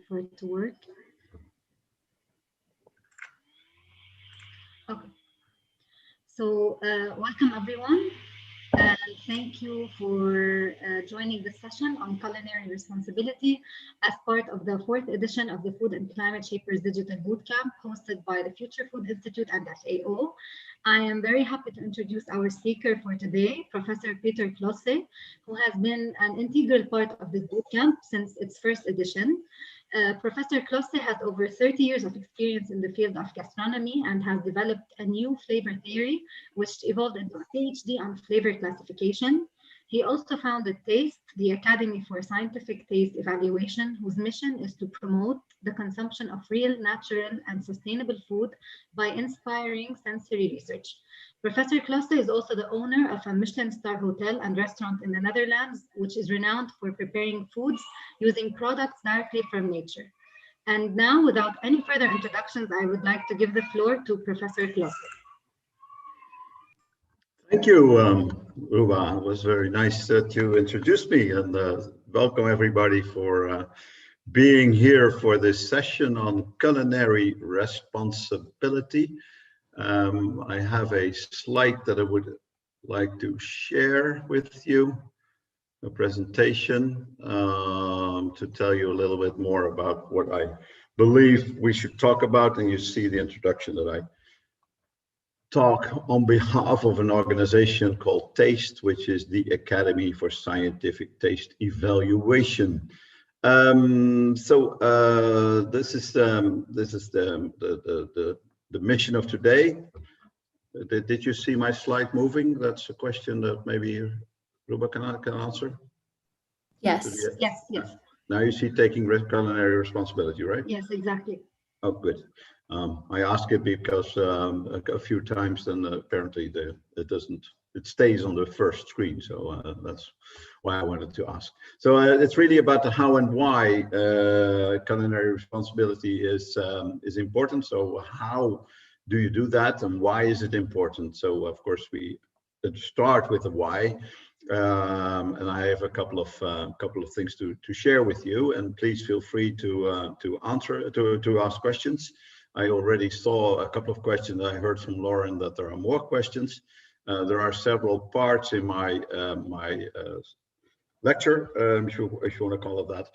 for it to work. Okay. So welcome everyone, and thank you for joining this session on culinary responsibility as part of the 4th edition of the Food and Climate Shapers Digital Bootcamp hosted by the Future Food Institute and FAO. I am very happy to introduce our speaker for today, Professor Peter Klosse, who has been an integral part of this bootcamp since its first edition. Professor Klosse has over 30 years of experience in the field of gastronomy and has developed a new flavor theory, which evolved into a PhD on flavor classification. He also founded TASTE, the Academy for Scientific Taste Evaluation, whose mission is to promote the consumption of real, natural, and sustainable food by inspiring sensory research. Professor Klosse is also the owner of a Michelin star hotel and restaurant in the Netherlands, which is renowned for preparing foods using products directly from nature. And now, without any further introductions, I would like to give the floor to Professor Klosse. Thank you, Ruba. It was very nice that you introduced me, and welcome everybody for being here for this session on culinary responsibility. I have a slide that I would like to share with you, a presentation to tell you a little bit more about what I believe we should talk about. And you see the introduction that I talk on behalf of an organization called TASTE, which is the Academy for Scientific Taste Evaluation. This is the mission of today. Did you see my slide moving? That's a question that maybe Ruba can answer. Yes. Yes. Now you see taking culinary responsibility, right? Yes, exactly. Oh, good. I ask it because a few times, then apparently it stays on the first screen. So that's why I wanted to ask. So it's really about the how and why culinary responsibility is important. So how do you do that, and why is it important? So of course we start with the why. And I have a couple of things to share with you, and please feel free to ask questions. I already saw a couple of questions. I heard from Lauren that there are more questions. There are several parts in my lecture, if you want to call it that.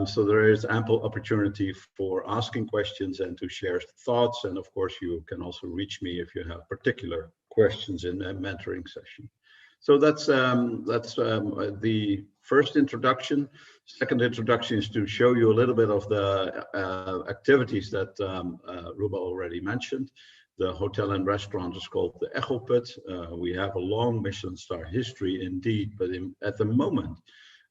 So there is ample opportunity for asking questions and to share thoughts. And of course, you can also reach me if you have particular questions in a mentoring session. So that's the first introduction. Second introduction is to show you a little bit of the activities that Ruba already mentioned. The hotel and restaurant is called the Echo Put. We have a long Michelin star history indeed, but at the moment,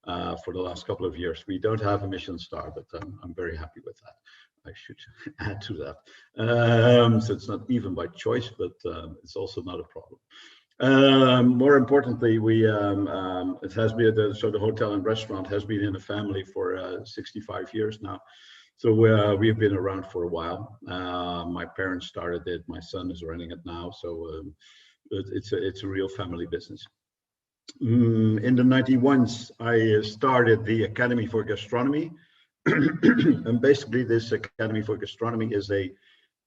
for the last couple of years, we don't have a Michelin star, but I'm very happy with that. I should add to that. So it's not even by choice, but it's also not a problem. More importantly, it has been the hotel and restaurant has been in the family for 65 years now. So we've been around for a while. My parents started it. My son is running it now. So it's a real family business. In the 91s, I started the Academy for Gastronomy. And basically this Academy for Gastronomy is a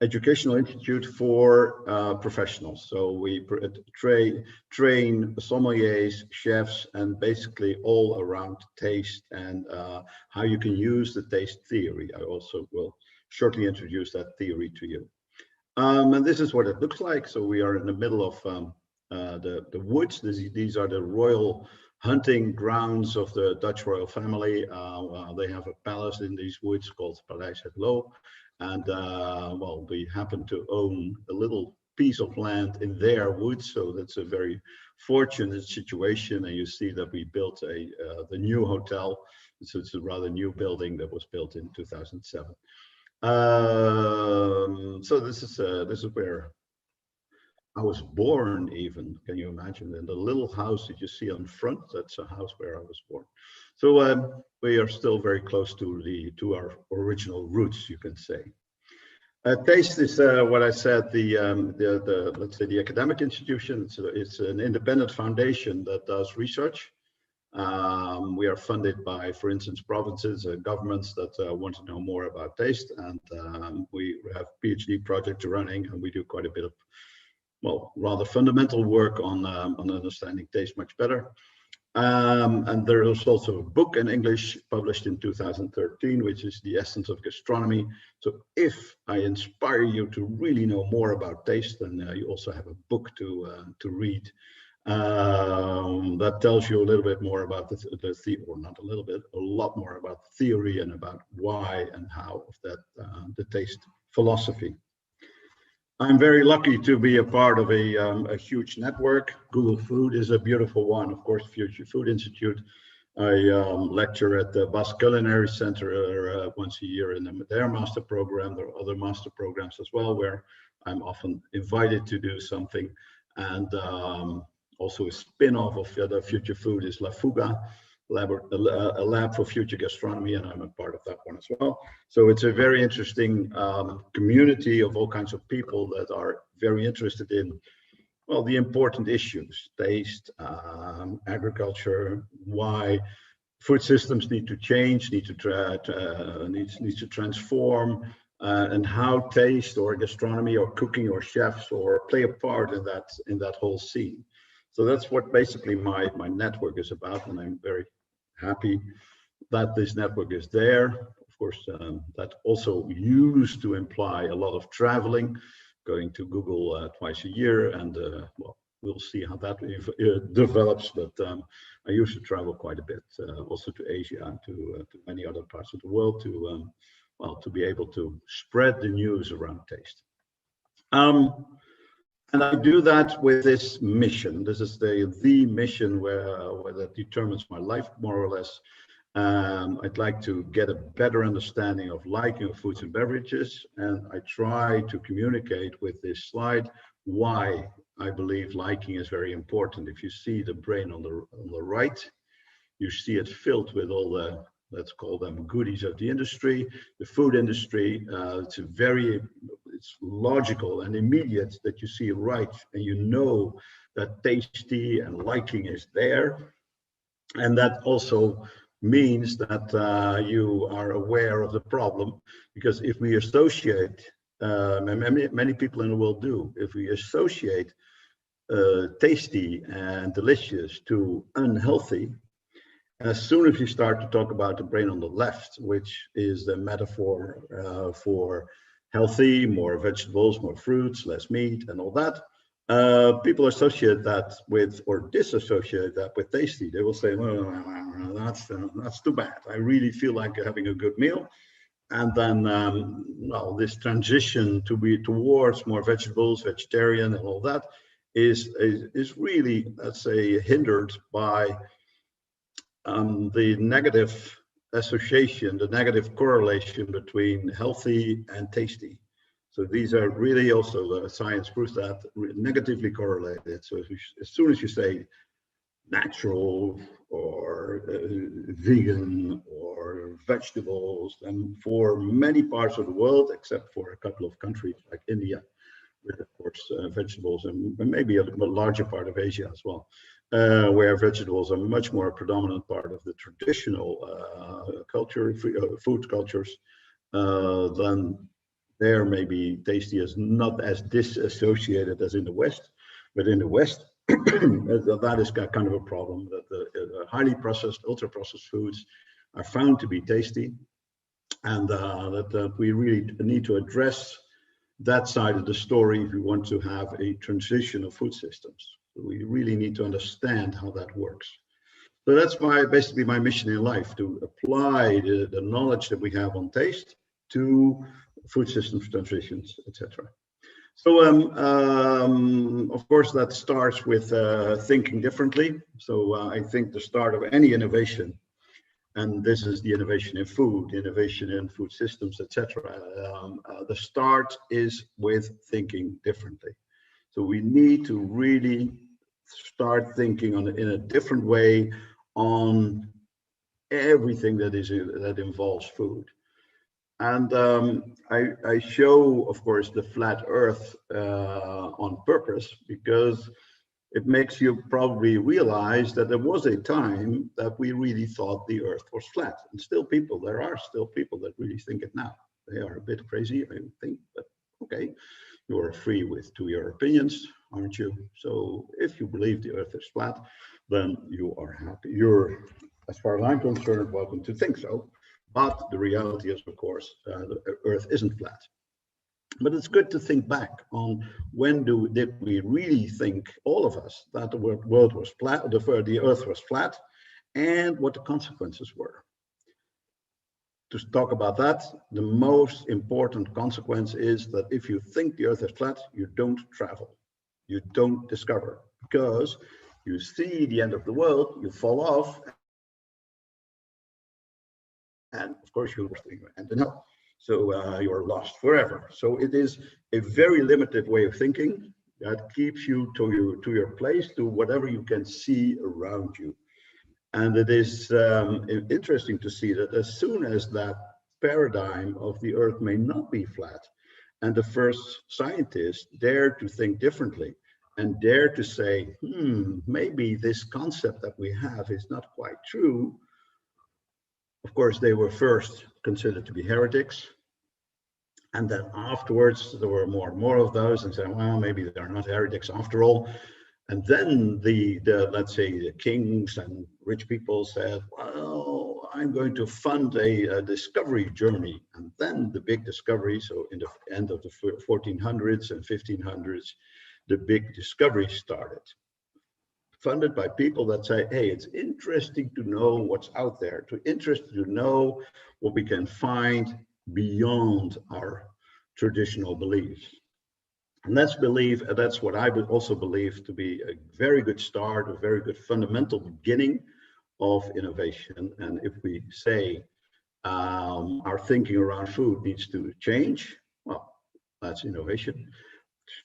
educational institute for professionals. So we train sommeliers, chefs, and basically all around taste and how you can use the taste theory. I also will shortly introduce that theory to you. And this is what it looks like. So we are in the middle of the woods. These are the royal hunting grounds of the Dutch royal family. They have a palace in these woods called Paleis het Loo. And well, we happen to own a little piece of land in their woods, so that's a very fortunate situation. And you see that we built the new hotel. So it's a rather new building that was built in 2007. So this is where I was born. Even, can you imagine? In the little house that you see on front, that's a house where I was born. So we are still very close to our original roots, you can say. TASTE is what I said, let's say the academic institution. It's an independent foundation that does research. We are funded by, for instance, provinces and governments that want to know more about taste, and we have PhD projects running, and we do quite a bit of, well, rather fundamental work on understanding taste much better. And there is also a book in English published in 2013, which is The Essence of Gastronomy. So if I inspire you to really know more about taste, then you also have a book to read that tells you a little bit more about or not a little bit, a lot more about the theory and about why and how of that, the taste philosophy. I'm very lucky to be a part of a huge network. Google Food is a beautiful one, of course, Future Food Institute. I lecture at the Basque Culinary Center once a year in their master program. There are other master programs as well where I'm often invited to do something. And also a spin-off of the Future Food is La Fuga, a lab for future gastronomy, and I'm a part of that one as well. So it's a very interesting community of all kinds of people that are very interested in, well, the important issues: taste, agriculture, why food systems need to change, need to transform, and how taste or gastronomy or cooking or chefs or play a part in that whole scene. So that's what basically my network is about, and I'm very happy that this network is there. Of course, that also used to imply a lot of traveling, going to Google twice a year, and well, we'll see how that develops. But I used to travel quite a bit, also to Asia and to many other parts of the world well, to be able to spread the news around taste. And I do that with this mission. This is the mission where that determines my life, more or less. I'd like to get a better understanding of liking of foods and beverages, and I try to communicate with this slide why I believe liking is very important. If you see the brain on the right, you see it filled with all the, let's call them, goodies of the industry, the food industry. It's logical and immediate that you see right, and you know that tasty and liking is there. And that also means that you are aware of the problem, because if we associate, many people in the world do, if we associate tasty and delicious to unhealthy, as soon as you start to talk about the brain on the left, which is the metaphor for healthy, more vegetables, more fruits, less meat, and all that, people associate that with, or disassociate that with tasty. They will say, well, that's too bad. I really feel like having a good meal. And then, well, this transition to be towards more vegetables, vegetarian, and all that is really, let's say, hindered by the negative association, the negative correlation between healthy and tasty. So these are really also, science proves that, negatively correlated. So as soon as you say natural or vegan or vegetables, then for many parts of the world, except for a couple of countries like India, with of course vegetables, and maybe a larger part of Asia as well, where vegetables are much more a predominant part of the traditional food cultures, then there maybe tasty is not as disassociated as in the West. But in the West, that is kind of a problem, that the highly processed, ultra-processed foods are found to be tasty, and that we really need to address that side of the story if we want to have a transition of food systems. We really need to understand how that works. So that's basically my mission in life, to apply the knowledge that we have on taste to food systems transitions, etc. So of course that starts with thinking differently. So I think the start of any innovation, and this is the innovation in food, innovation in food systems, etc. The start is with thinking differently. So we need to really start thinking in a different way on everything that involves food. And I show, of course, the flat Earth on purpose, because it makes you probably realize that there was a time that we really thought the Earth was flat. And there are still people that really think it now. They are a bit crazy, I think, but okay. You are free to your opinions, aren't you? So if you believe the Earth is flat, then you are happy. You're, as far as I'm concerned, welcome to think so. But the reality is, of course, the Earth isn't flat. But it's good to think back on when did we really think, all of us, that the world was flat, the Earth was flat, and what the consequences were. To talk about that, the most important consequence is that if you think the Earth is flat, you don't travel, you don't discover, because you see the end of the world, you fall off, and of course you'll end in hell. So you're lost forever. So it is a very limited way of thinking that keeps you to your place, to whatever you can see around you. And it is interesting to see that as soon as that paradigm of the Earth may not be flat, and the first scientists dare to think differently and dare to say, maybe this concept that we have is not quite true. Of course, they were first considered to be heretics. And then afterwards, there were more and more of those and said, well, maybe they're not heretics after all. And then the let's say the kings and rich people said, well, I'm going to fund a discovery journey. And then the big discovery, so in the end of the 1400s and 1500s, the big discovery started. Funded by people that say, hey, it's interesting to know what's out there, interesting to know what we can find beyond our traditional beliefs. And that's what I would also believe to be a very good start, a very good fundamental beginning of innovation. And if we say our thinking around food needs to change, well, that's innovation.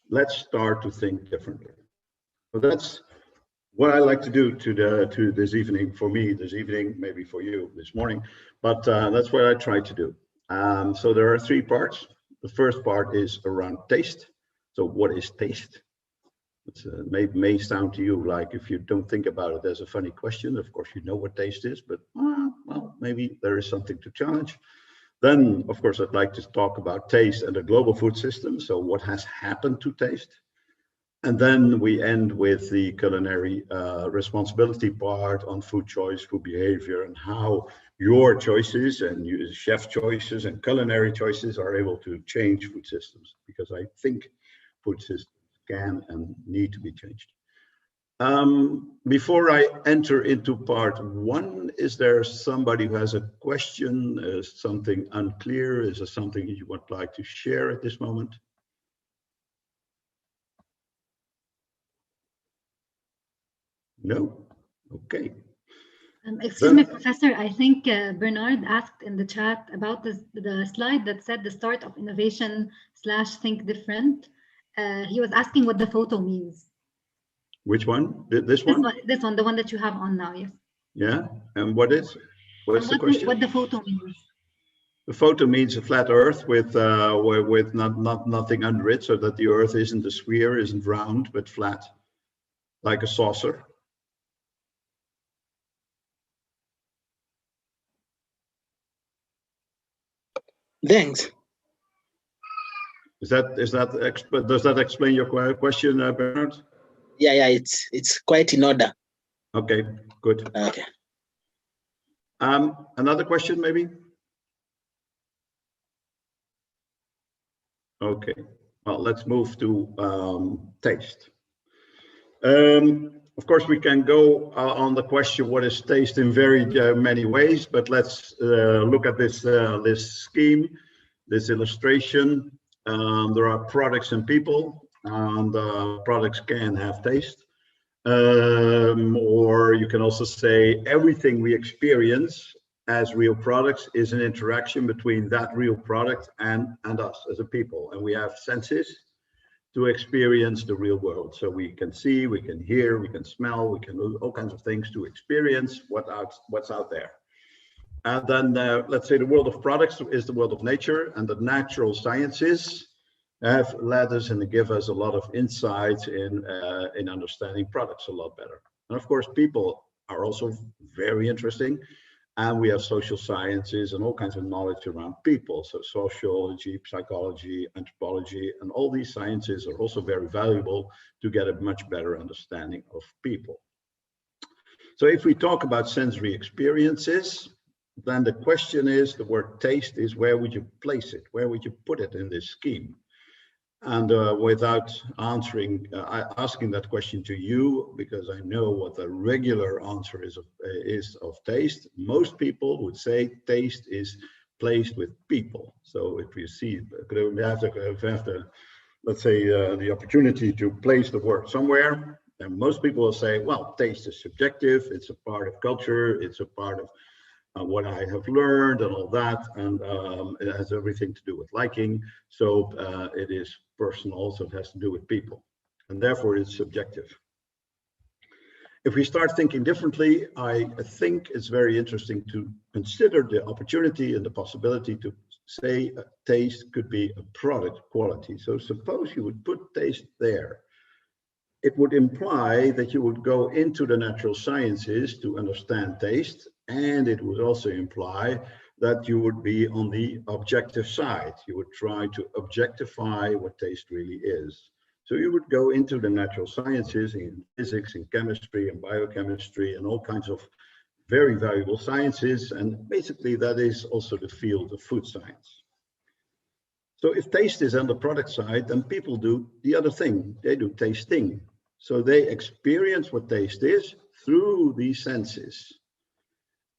Let's start to think differently. So that's what I like to do to this evening, for me this evening, maybe for you this morning, but that's what I try to do. So there are three parts. The first part is around taste. So what is taste? It may sound to you like, if you don't think about it, as a funny question. Of course, you know what taste is, but well, maybe there is something to challenge. Then, of course, I'd like to talk about taste and the global food system. So what has happened to taste? And then we end with the culinary responsibility part on food choice, food behavior, and how your choices and chef choices and culinary choices are able to change food systems, because I think food systems can and need to be changed. Before I enter into part one, is there somebody who has a question? Is something unclear? Is there something you would like to share at this moment? No? Okay. Excuse me, Professor, I think Bernard asked in the chat about the slide that said the start of innovation / think different. He was asking what the photo means. Which one? This one? This one, the one that you have on now, yes. Yeah, and what's the question? What the photo means. The photo means a flat Earth with nothing under it, so that the Earth isn't a sphere, isn't round, but flat, like a saucer. Thanks. Does that explain your question, Bernard? Yeah, it's quite in order. Okay, good. Okay. Another question, maybe? Okay. Well, let's move to taste. Of course, we can go on the question, what is taste, in very many ways, but let's look at this scheme, this illustration. There are products and people, and products can have taste. Or you can also say everything we experience as real products is an interaction between that real product and us as a people. And we have senses to experience the real world. So we can see, we can hear, we can smell, we can do all kinds of things to experience what's out there. And then let's say the world of products is the world of nature, and the natural sciences have led us and give us a lot of insights in understanding products a lot better. And of course, people are also very interesting. And we have social sciences and all kinds of knowledge around people. So sociology, psychology, anthropology, and all these sciences are also very valuable to get a much better understanding of people. So if we talk about sensory experiences, then the question is, the word taste is, where would you place it? Where would you put it in this scheme? And without asking that question to you, because I know what the regular answer is of taste, most people would say taste is placed with people. So if you see, we have to let's say, the opportunity to place the word somewhere, then most people will say, well, taste is subjective, it's a part of culture, it's a part of what I have learned and all that, and it has everything to do with liking. So it is personal, so it has to do with people, and therefore it's subjective. If we start thinking differently, I think it's very interesting to consider the opportunity and the possibility to say taste could be a product quality. So suppose you would put taste there. It would imply that you would go into the natural sciences to understand taste, and it would also imply that you would be on the objective side. You would try to objectify what taste really is. So you would go into the natural sciences in physics, in chemistry, and biochemistry, and all kinds of very valuable sciences. And basically that is also the field of food science. So if taste is on the product side, then people do the other thing. They do tasting. So they experience what taste is through these senses.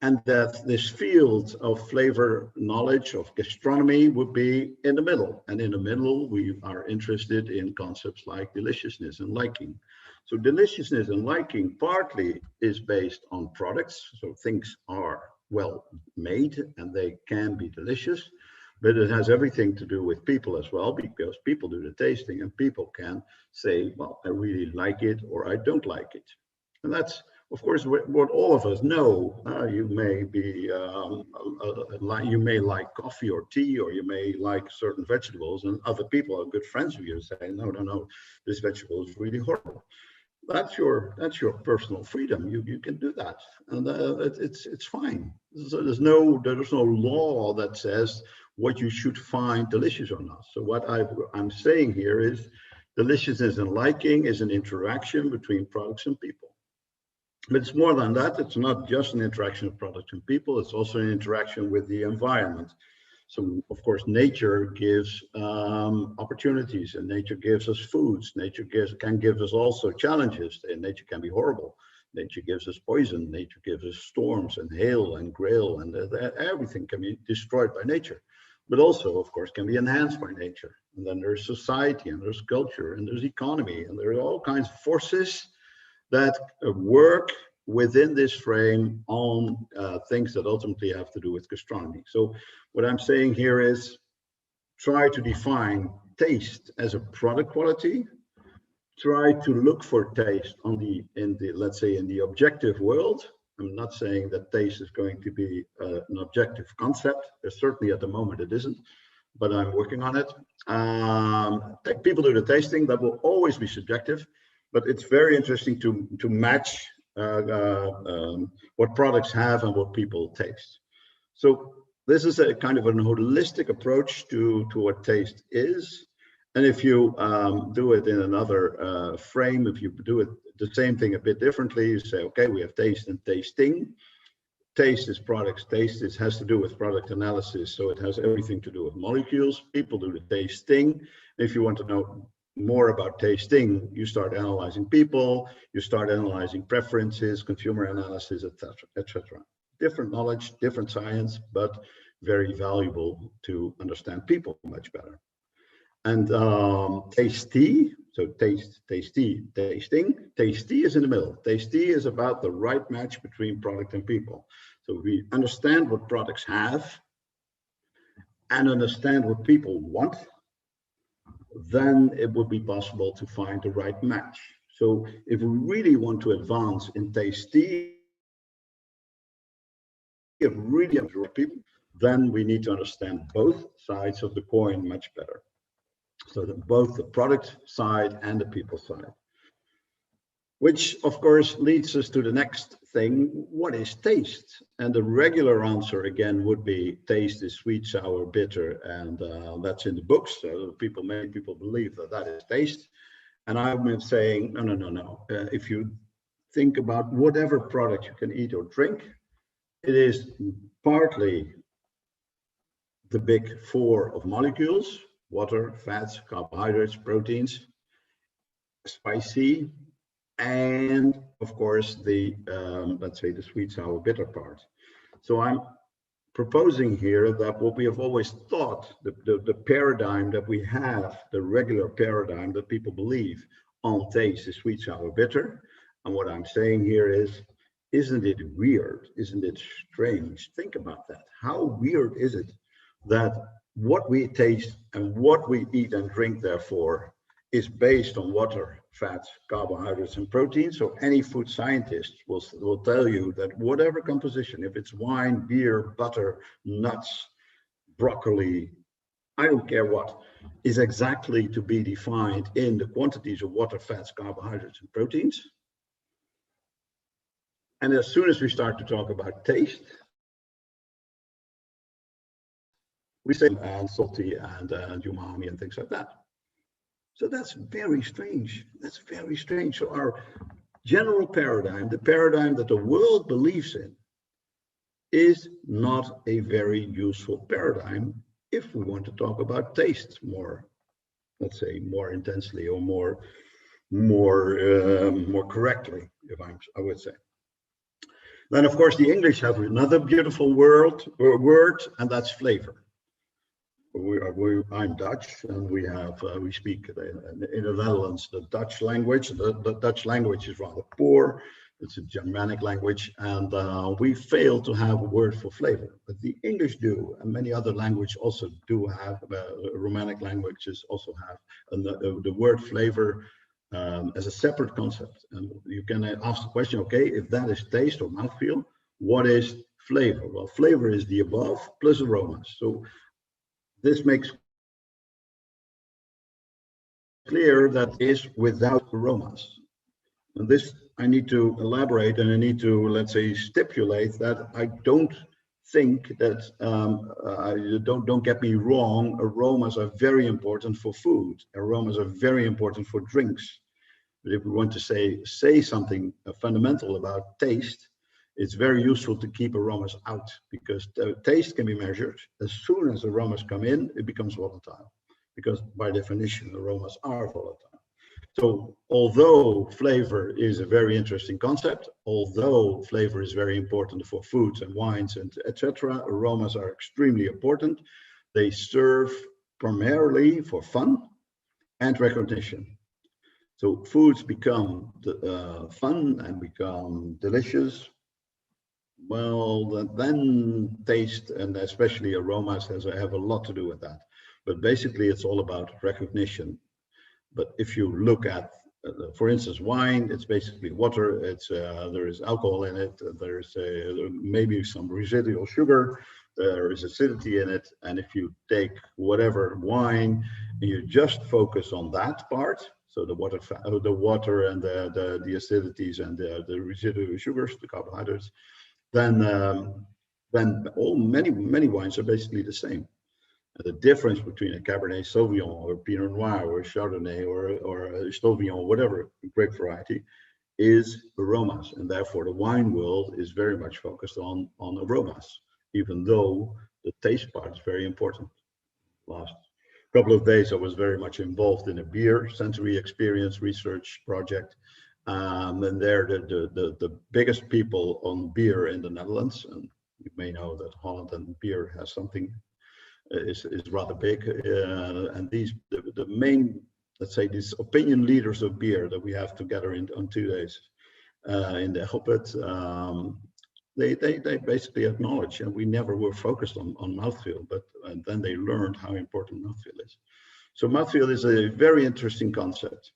And that this field of flavor knowledge, of gastronomy, would be in the middle. And in the middle, we are interested in concepts like deliciousness and liking. So deliciousness and liking partly is based on products. So things are well made and they can be delicious. But it has everything to do with people as well, because people do the tasting and people can say, well, I really like it or I don't like it. And that's, of course, what all of us know. You may be, you may like coffee or tea, or you may like certain vegetables, and other people are good friends with you say, no, this vegetable is really horrible. That's your personal freedom. You can do that, and it's fine. So there's no law that says what you should find delicious or not. So what I'm saying here is deliciousness and liking is an interaction between products and people. But it's more than that. It's not just an interaction of products and people. It's also an interaction with the environment. So, of course, nature gives opportunities, and nature gives us foods. Nature can give us also challenges, and nature can be horrible. Nature gives us poison. Nature gives us storms and hail and gale, and everything can be destroyed by nature. But also, of course, can be enhanced by nature. And then there's society, and there's culture, and there's economy, and there are all kinds of forces that work within this frame on things that ultimately have to do with gastronomy. So what I'm saying here is try to define taste as a product quality. Try to look for taste let's say in the objective world. I'm not saying that taste is going to be an objective concept. Certainly at the moment it isn't, but I'm working on it. People do the tasting, that will always be subjective. But it's very interesting to match what products have and what people taste. So this is a kind of a holistic approach to what taste is. And if you do it in another frame, if you do it the same thing a bit differently, you say, okay, we have taste and tasting. Taste is products. Taste has to do with product analysis. So it has everything to do with molecules. People do the tasting. If you want to know more about tasting, you start analyzing people, you start analyzing preferences, consumer analysis, etc., etc. Different knowledge, different science, but very valuable to understand people much better. And tasty, so tasting. Tasty is in the middle. Tasty is about the right match between product and people. So we understand what products have and understand what people want, then it would be possible to find the right match. So if we really want to advance in tasty, if really want people, then we need to understand both sides of the coin much better. So both the product side and the people side. Which of course leads us to the next thing, what is taste? And the regular answer again would be taste is sweet, sour, bitter, and that's in the books. So many people believe that that is taste. And I've been saying, no. If you think about whatever product you can eat or drink, it is partly the big four of molecules: water, fats, carbohydrates, proteins, spicy, and of course the let's say the sweet, sour, bitter part. So I'm proposing here that what we have always thought, the paradigm that we have, the regular paradigm that people believe on taste is sweet, sour, bitter. And what I'm saying here is, isn't it weird? Isn't it strange? Think about that. How weird is it that what we taste and what we eat and drink, therefore, is based on water, fats, carbohydrates, and proteins. So any food scientist will tell you that whatever composition, if it's wine, beer, butter, nuts, broccoli, I don't care what, is exactly to be defined in the quantities of water, fats, carbohydrates, and proteins. And as soon as we start to talk about taste, we say and salty and umami and things like that. So that's very strange. That's very strange. So our general paradigm, the paradigm that the world believes in, is not a very useful paradigm if we want to talk about taste more, let's say, more intensely or more correctly, I would say. Then, of course, the English have another beautiful word, and that's flavor. I'm Dutch, and we speak in the Netherlands the Dutch language. The Dutch language is rather poor. It's a Germanic language, and we fail to have a word for flavor. But the English do, and many other languages also do have. Romanic languages also have the word flavor as a separate concept. And you can ask the question: okay, if that is taste or mouthfeel, what is flavor? Well, flavor is the above plus aromas. So this makes clear that is without aromas. And this I need to elaborate, and I need to, let's say, stipulate that I don't think that, don't get me wrong, aromas are very important for food. Aromas are very important for drinks. But if we want to say something fundamental about taste, it's very useful to keep aromas out, because the taste can be measured. As soon as aromas come in, it becomes volatile, because by definition, aromas are volatile. So although flavor is a very interesting concept, although flavor is very important for foods and wines and etc., aromas are extremely important. They serve primarily for fun and recognition. So foods become fun and become delicious. Well, then taste and especially aromas have a lot to do with that. But basically, it's all about recognition. But if you look at, for instance, wine, it's basically water. It's there is alcohol in it. There's maybe some residual sugar. There is acidity in it. And if you take whatever wine and you just focus on that part, so the water and the acidities and the residual sugars, the carbohydrates, then many wines are basically the same. The difference between a Cabernet Sauvignon or Pinot Noir or Chardonnay or a Sauvignon, whatever grape variety, is aromas, and therefore the wine world is very much focused on aromas, even though the taste part is very important. Last couple of days, I was very much involved in a beer sensory experience research project, and they're the biggest people on beer in the Netherlands, and you may know that Holland and beer has something. Is rather big, and the main, let's say, these opinion leaders of beer that we have together on 2 days in the Hopet, they basically acknowledge, and we never were focused on mouthfeel, but then they learned how important mouthfeel is. So mouthfeel is a very interesting concept.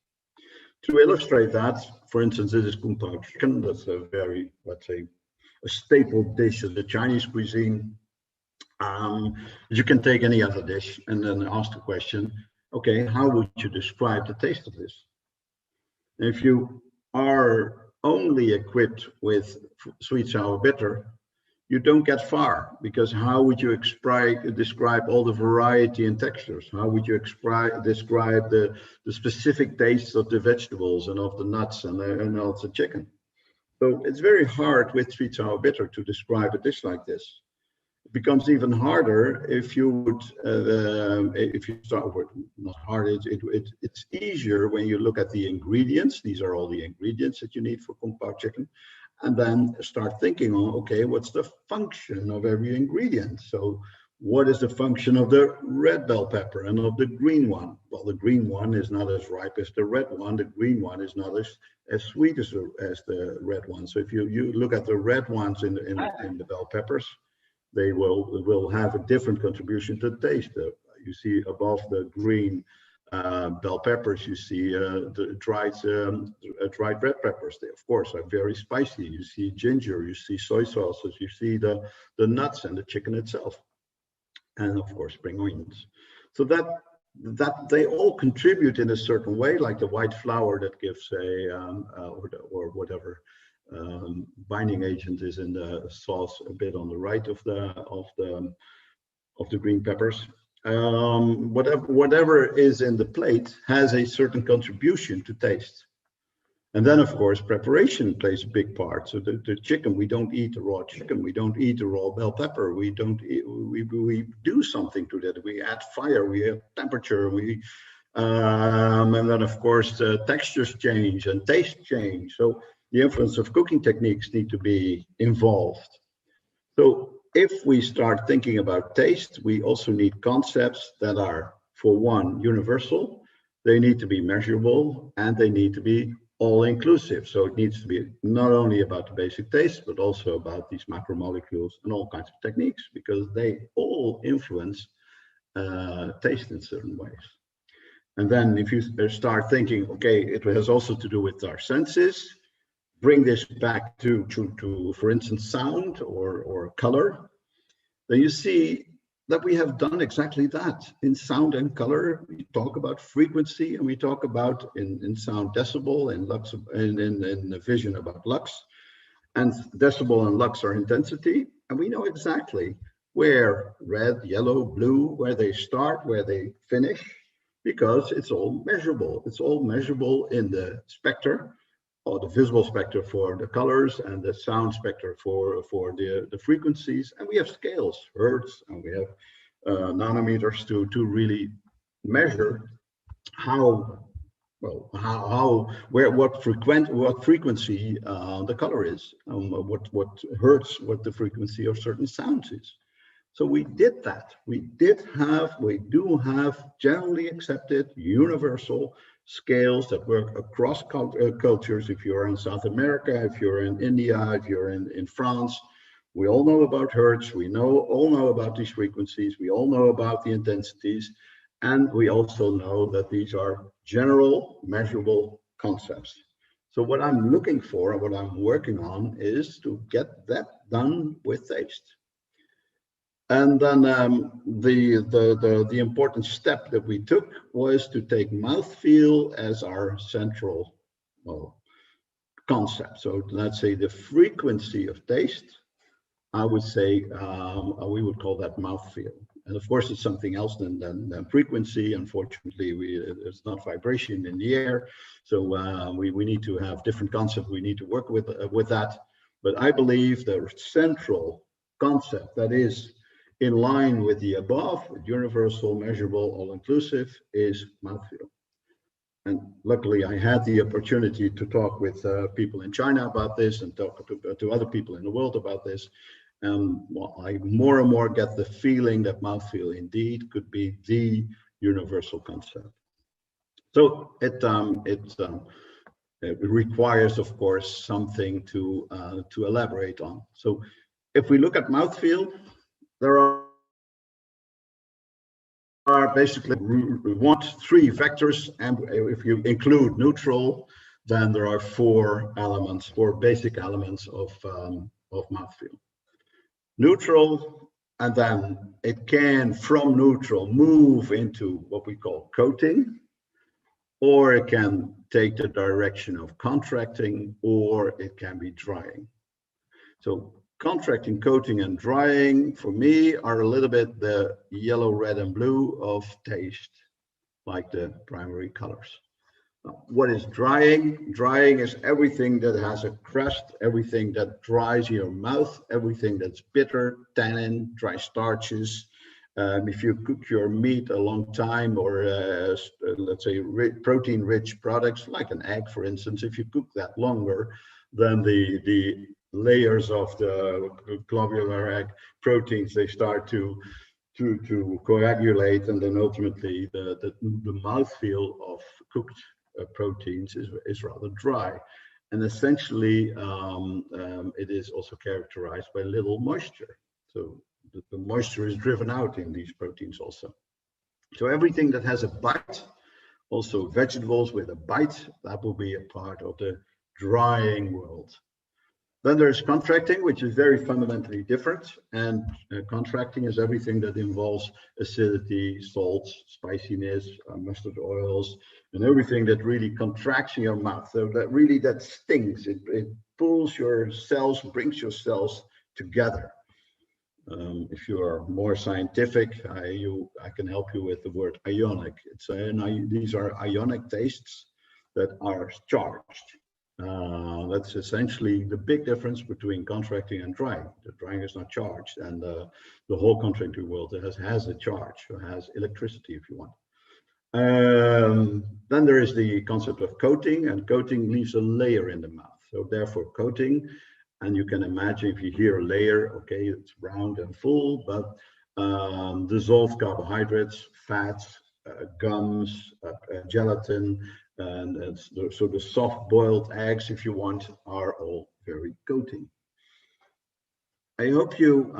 To illustrate that, for instance, this is kung pao chicken. That's a very, let's say, a staple dish of the Chinese cuisine. You can take any other dish and then ask the question, okay, how would you describe the taste of this? If you are only equipped with sweet, sour, bitter, you don't get far, because how would you describe all the variety in textures? How would you describe the specific tastes of the vegetables and of the nuts and of the chicken? So it's very hard with sweet, sour, bitter to describe a dish like this. It becomes even harder if you would, if you start with, not hard, it's easier when you look at the ingredients. These are all the ingredients that you need for Kung Pao chicken. And then start thinking on, okay, what's the function of every ingredient? So what is the function of the red bell pepper and of the green one? Well, the green one is not as ripe as the red one. The green one is not as sweet as the red one. So if you look at the red ones in the bell peppers, they will have a different contribution to the taste. You see above the green bell peppers, you see the dried red peppers. They, of course, are very spicy. You see ginger, you see soy sauces, you see the nuts and the chicken itself, and of course spring onions. So that they all contribute in a certain way, like the white flour that gives or whatever binding agent is in the sauce a bit on the right of the green peppers. Whatever is in the plate has a certain contribution to taste. And then, of course, preparation plays a big part. So the chicken, we don't eat the raw chicken. We don't eat the raw bell pepper. We don't eat, we do something to that. We add fire, we add temperature, and then, of course, the textures change and taste change. So the influence of cooking techniques need to be involved. So if we start thinking about taste, we also need concepts that are, for one, universal. They need to be measurable, and they need to be all-inclusive. So it needs to be not only about the basic taste, but also about these macromolecules and all kinds of techniques, because they all influence taste in certain ways. And then if you start thinking, okay, it has also to do with our senses, bring this back to for instance, sound or color, then you see that we have done exactly that. In sound and color, we talk about frequency, and we talk about in sound decibel, and lux, in vision about lux, and decibel and lux are intensity, and we know exactly where red, yellow, blue, where they start, where they finish, because it's all measurable. It's all measurable in the spectra, or the visible spectra for the colors, and the sound spectra for the frequencies. And we have scales, hertz, and we have nanometers to really measure what frequency the color is, what hertz, what the frequency of certain sounds is. So we did that. We do have generally accepted universal scales that work across cultures. If you're in South America, if you're in India, if you're in France, we all know about hertz. We all know about these frequencies. We all know about the intensities. And we also know that these are general measurable concepts. So what I'm looking for and what I'm working on is to get that done with taste. And then the important step that we took was to take mouthfeel as our central concept. So let's say the frequency of taste, I would say we would call that mouthfeel. And of course, it's something else than frequency. Unfortunately, it's not vibration in the air. So we need to have different concepts. We need to work with that. But I believe the central concept that is in line with the above, universal, measurable, all-inclusive, is mouthfeel. And luckily, I had the opportunity to talk with people in China about this, and talk to other people in the world about this. Well, I more and more get the feeling that mouthfeel indeed could be the universal concept. So it requires, of course, something to elaborate on. So if we look at mouthfeel, there are basically three vectors, and if you include neutral, then there are four basic elements of mouthfeel. Neutral And then it can, from neutral, move into what we call coating, or it can take the direction of contracting, or it can be drying. So contracting, coating, and drying, for me, are a little bit the yellow, red, and blue of taste, like the primary colors. Now, what is drying? Drying is everything that has a crust, everything that dries your mouth, everything that's bitter, tannin, dry starches. If you cook your meat a long time, or let's say protein-rich products, like an egg, for instance, if you cook that longer, then the layers of the globular egg proteins, they start to coagulate, and then ultimately the mouthfeel of cooked proteins is rather dry. And essentially, it is also characterized by little moisture. So the moisture is driven out in these proteins also. So everything that has a bite, also vegetables with a bite, that will be a part of the drying world. Then there's contracting, which is very fundamentally different. And contracting is everything that involves acidity, salts, spiciness, mustard oils, and everything that really contracts in your mouth. So that stings. It pulls your cells, brings your cells together. If you are more scientific, I can help you with the word ionic. These are ionic tastes that are charged. That's essentially the big difference between contracting and drying. The drying is not charged, and the whole contracting world has a charge, or has electricity, if you want. Then there is the concept of coating, and coating leaves a layer in the mouth. So therefore coating, and you can imagine if you hear a layer, okay, it's round and full, but dissolved carbohydrates, fats, gums, gelatin, and so the soft boiled eggs, if you want, are all very coating. I hope you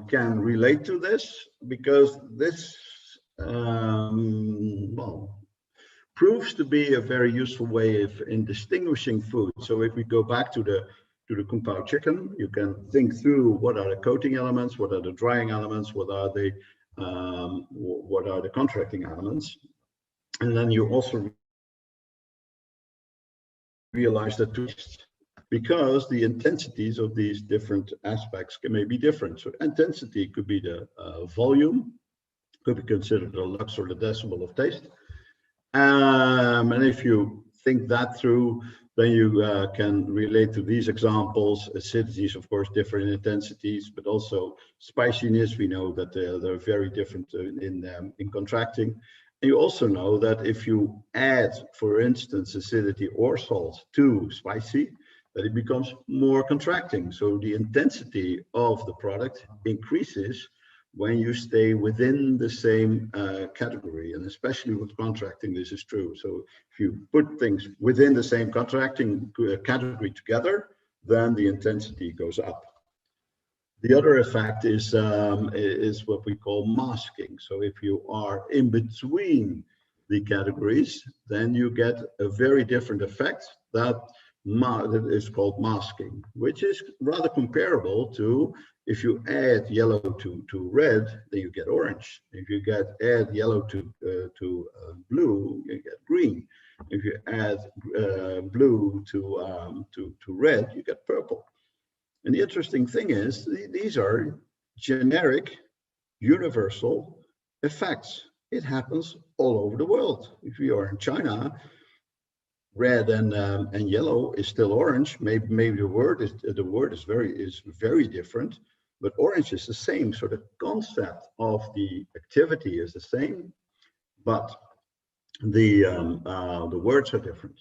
can relate to this, because this proves to be a very useful way in distinguishing food. So if we go back to the Kung Pao chicken, you can think through what are the coating elements, what are the drying elements, what are the contracting elements, and then you also realize that taste, because the intensities of these different aspects may be different. So intensity could be the volume, could be considered the lux or the decibel of taste. And if you think that through, then you can relate to these examples. Acidities, of course, differ in intensities, but also spiciness. We know that they're very different in contracting. And you also know that if you add, for instance, acidity or salt to spicy, that it becomes more contracting. So the intensity of the product increases when you stay within the same category, and especially with contracting, this is true. So if you put things within the same contracting category together, then the intensity goes up. The other effect is what we call masking. So if you are in between the categories, then you get a very different effect that is called masking, which is rather comparable to if you add yellow to red, then you get orange. If you add yellow to blue, you get green. If you add blue to red, you get purple. And the interesting thing is, these are generic, universal effects. It happens all over the world. If you are in China, red and yellow is still orange. Maybe the word is very different, but orange is the same. So the concept of the activity is the same, but the words are different.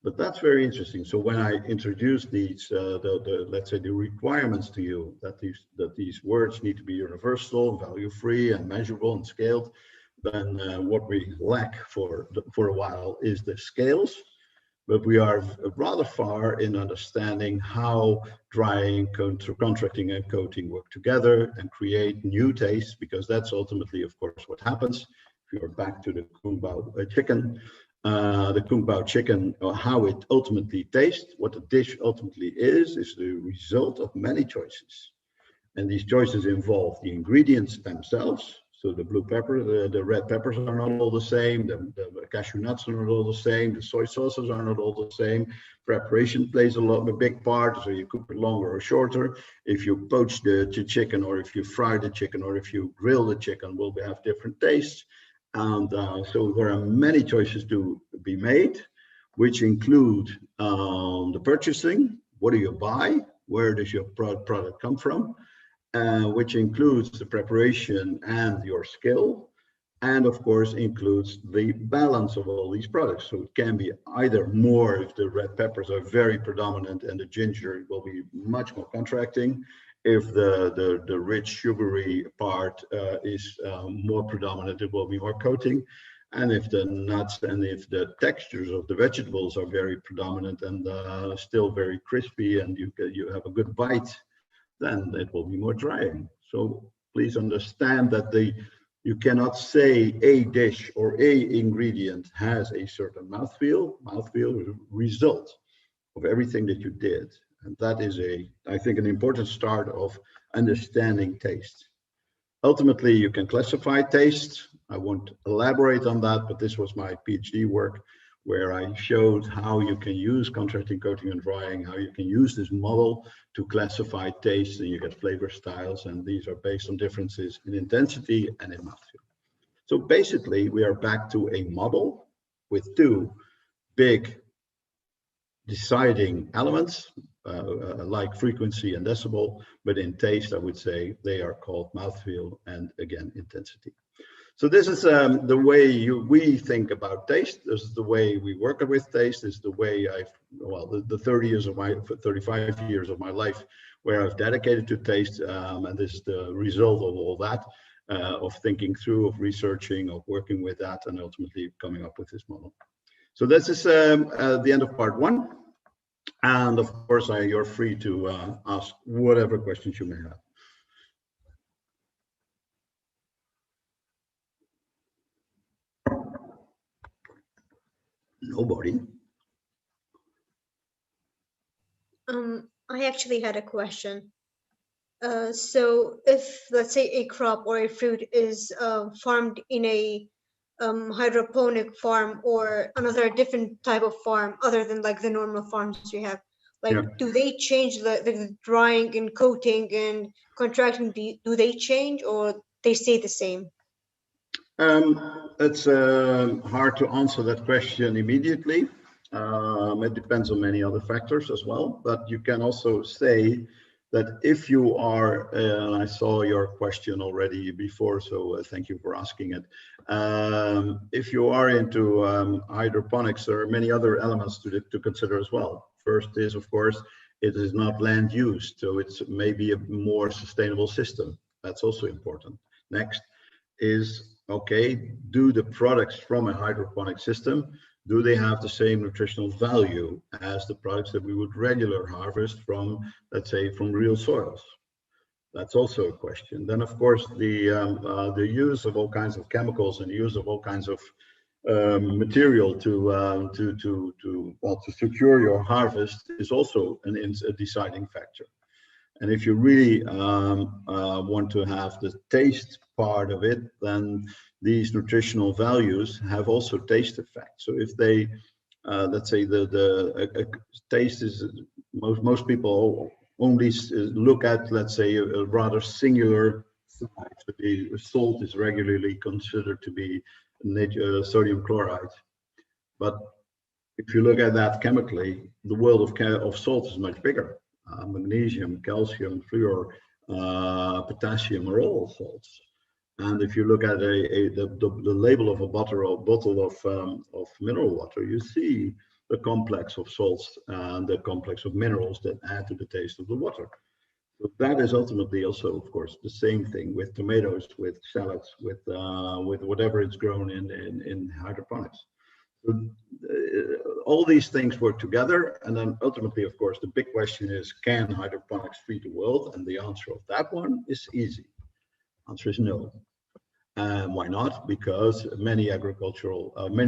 But that's very interesting. So when I introduce these, let's say the requirements to you, that these words need to be universal, value-free, and measurable and scaled, then what we lack for a while is the scales. But we are rather far in understanding how drying, contracting, and coating work together and create new tastes, because that's ultimately, of course, what happens. If you're back to the Kung Pao chicken, how it ultimately tastes, what the dish ultimately is the result of many choices. And these choices involve the ingredients themselves. So the blue pepper, the red peppers are not all the same. The cashew nuts are not all the same. The soy sauces are not all the same. Preparation plays a big part. So you cook it longer or shorter. If you poach the chicken, or if you fry the chicken, or if you grill the chicken, will have different tastes. And so there are many choices to be made, which include the purchasing. What do you buy? Where does your product come from? Which includes the preparation and your skill, and of course includes the balance of all these products. So it can be either more if the red peppers are very predominant, and the ginger will be much more contracting. If the rich sugary part is more predominant, it will be more coating. And if the nuts and if the textures of the vegetables are very predominant and still very crispy, and you have a good bite, then it will be more drying. So please understand that you cannot say a dish or a ingredient has a certain mouthfeel. Mouthfeel is a result of everything that you did. And that is I think, an important start of understanding taste. Ultimately, you can classify taste. I won't elaborate on that, but this was my PhD work, where I showed how you can use contrasting coating and drying, how you can use this model to classify taste, and you get flavor styles, and these are based on differences in intensity and in mouthfeel. So basically, we are back to a model with two big deciding elements, like frequency and decibel, but in taste, I would say they are called mouthfeel and, again, intensity. So this is the way we think about taste. This is the way we work with taste. This is the way the 35 years of my life where I've dedicated to taste, and this is the result of all that, of thinking through, of researching, of working with that, and ultimately coming up with this model. So this is the end of part one. And of course, you're free to ask whatever questions you may have. Nobody. I actually had a question. So if, let's say, a crop or a fruit is farmed in a hydroponic farm or another different type of farm other than like the normal farms we have, like, yeah, do they change the drying and coating and contracting? Do they change, or they stay the same? It's hard to answer that question immediately. It depends on many other factors as well, but you can also say that if you are, I saw your question already before, so thank you for asking it. If you are into hydroponics, there are many other elements to consider as well. First is, of course, it is not land used, so it's maybe a more sustainable system. That's also important. Next is, okay, do the products from a hydroponic system, do they have the same nutritional value as the products that we would regular harvest from, let's say, from real soils? That's also a question. Then, of course, the use of all kinds of chemicals and the use of all kinds of material to secure your harvest is also a deciding factor. And if you really want to have the taste part of it, then these nutritional values have also taste effects. So if they, let's say, the taste is, most people only look at, let's say, a rather singular side. So the salt is regularly considered to be sodium chloride. But if you look at that chemically, the world of salt is much bigger. Magnesium, calcium, fluor, potassium are all salts. And if you look at the label of a bottle of mineral water, you see the complex of salts and the complex of minerals that add to the taste of the water. So that is ultimately also, of course, the same thing with tomatoes, with salads, with whatever it's grown in hydroponics. So, all these things work together, and then ultimately, of course, the big question is, can hydroponics feed the world? And the answer of that one is easy. Answer is no. Why not? Because many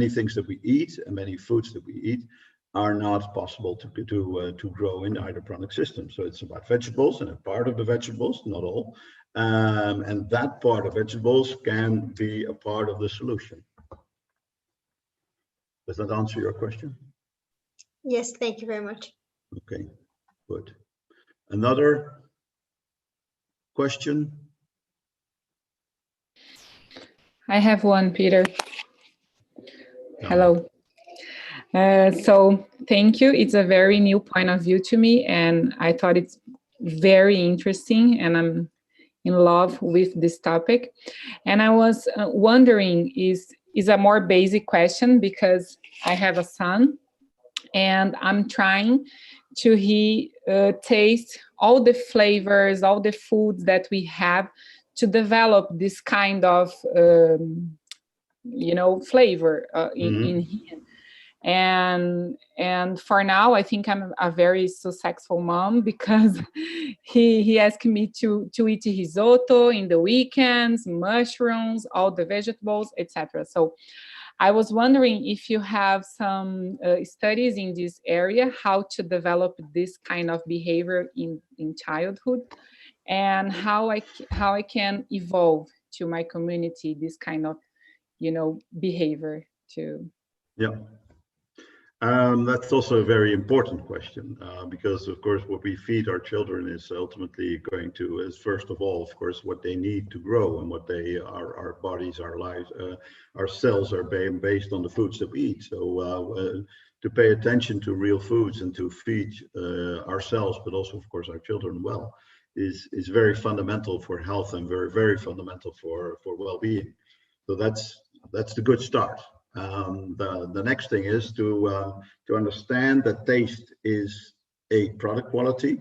things that we eat and many foods that we eat are not possible to grow in the hydroponic system. So it's about vegetables and a part of the vegetables, not all. And that part of vegetables can be a part of the solution. Does that answer your question? Yes, thank you very much. Okay, good. Another question? I have one, Peter. Hello. So thank you. It's a very new point of view to me, and I thought it's very interesting, and I'm in love with this topic. And I was wondering, is a more basic question, because I have a son, and I'm trying to taste all the flavors, all the foods that we have to develop this kind of, flavor in him. And for now, I think I'm a very successful mom, because he asked me to eat risotto in the weekends, mushrooms, all the vegetables, etc. So I was wondering if you have some studies in this area, how to develop this kind of behavior in childhood, and how I can evolve to my community this kind of, behavior too. Yeah. That's also a very important question, because of course what we feed our children is ultimately going to, is first of all, of course, what they need to grow, and what our bodies, our lives, our cells are based on the foods that we eat. So to pay attention to real foods and to feed ourselves, but also of course our children well, is very fundamental for health, and very, very fundamental for well-being. So that's the good start. The next thing is to understand that taste is a product quality,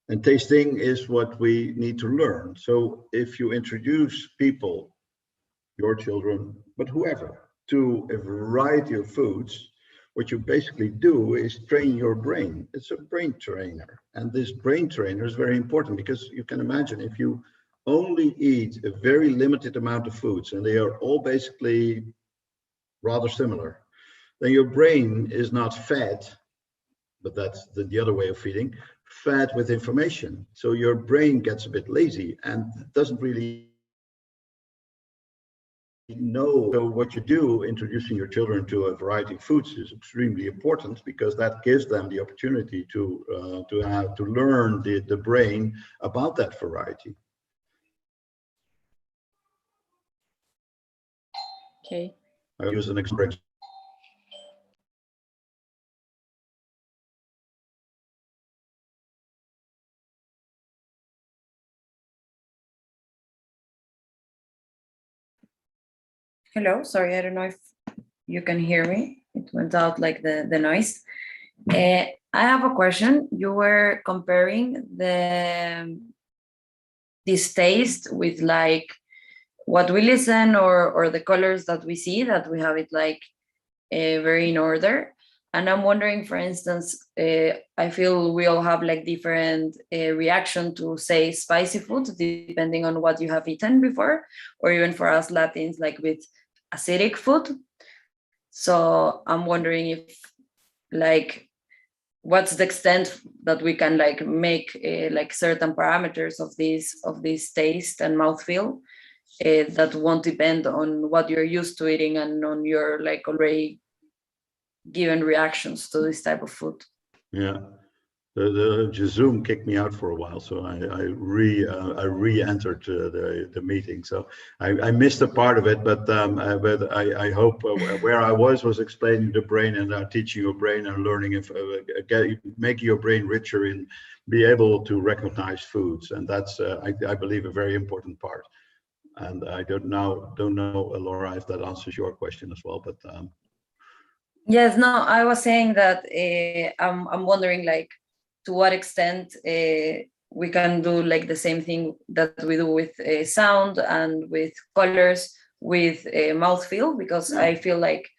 and tasting is what we need to learn. So if you introduce people, your children, but whoever, to a variety of foods, what you basically do is train your brain. It's a brain trainer, and this brain trainer is very important, because you can imagine if you only eat a very limited amount of foods, and they are all basically rather similar, then your brain is not fed, but that's the other way of feeding, fed with information. So your brain gets a bit lazy and doesn't really know. So what you do, introducing your children to a variety of foods, is extremely important, because that gives them the opportunity to learn the brain about that variety. Okay. I'll use an example. Hello, sorry, I don't know if you can hear me. It went out like the noise. I have a question. You were comparing this taste with like what we listen, or the colors that we see, that we have it like very in order. And I'm wondering, for instance, I feel we all have like different reaction to, say, spicy food, depending on what you have eaten before, or even for us Latins, like with acidic food. So I'm wondering if, like, what's the extent that we can like make like certain parameters of this taste and mouthfeel that won't depend on what you're used to eating and on your like already given reactions to this type of food. Yeah, the Zoom kicked me out for a while, so I re-entered the meeting. So I missed a part of it, but I hope where I was explaining the brain, and teaching your brain and learning, if making your brain richer in be able to recognize foods, and that's I believe a very important part. And I don't know, Laura, if that answers your question as well, but. Yes, no, I was saying that I'm wondering, like, to what extent we can do like the same thing that we do with sound and with colors with mouthfeel, because I feel like,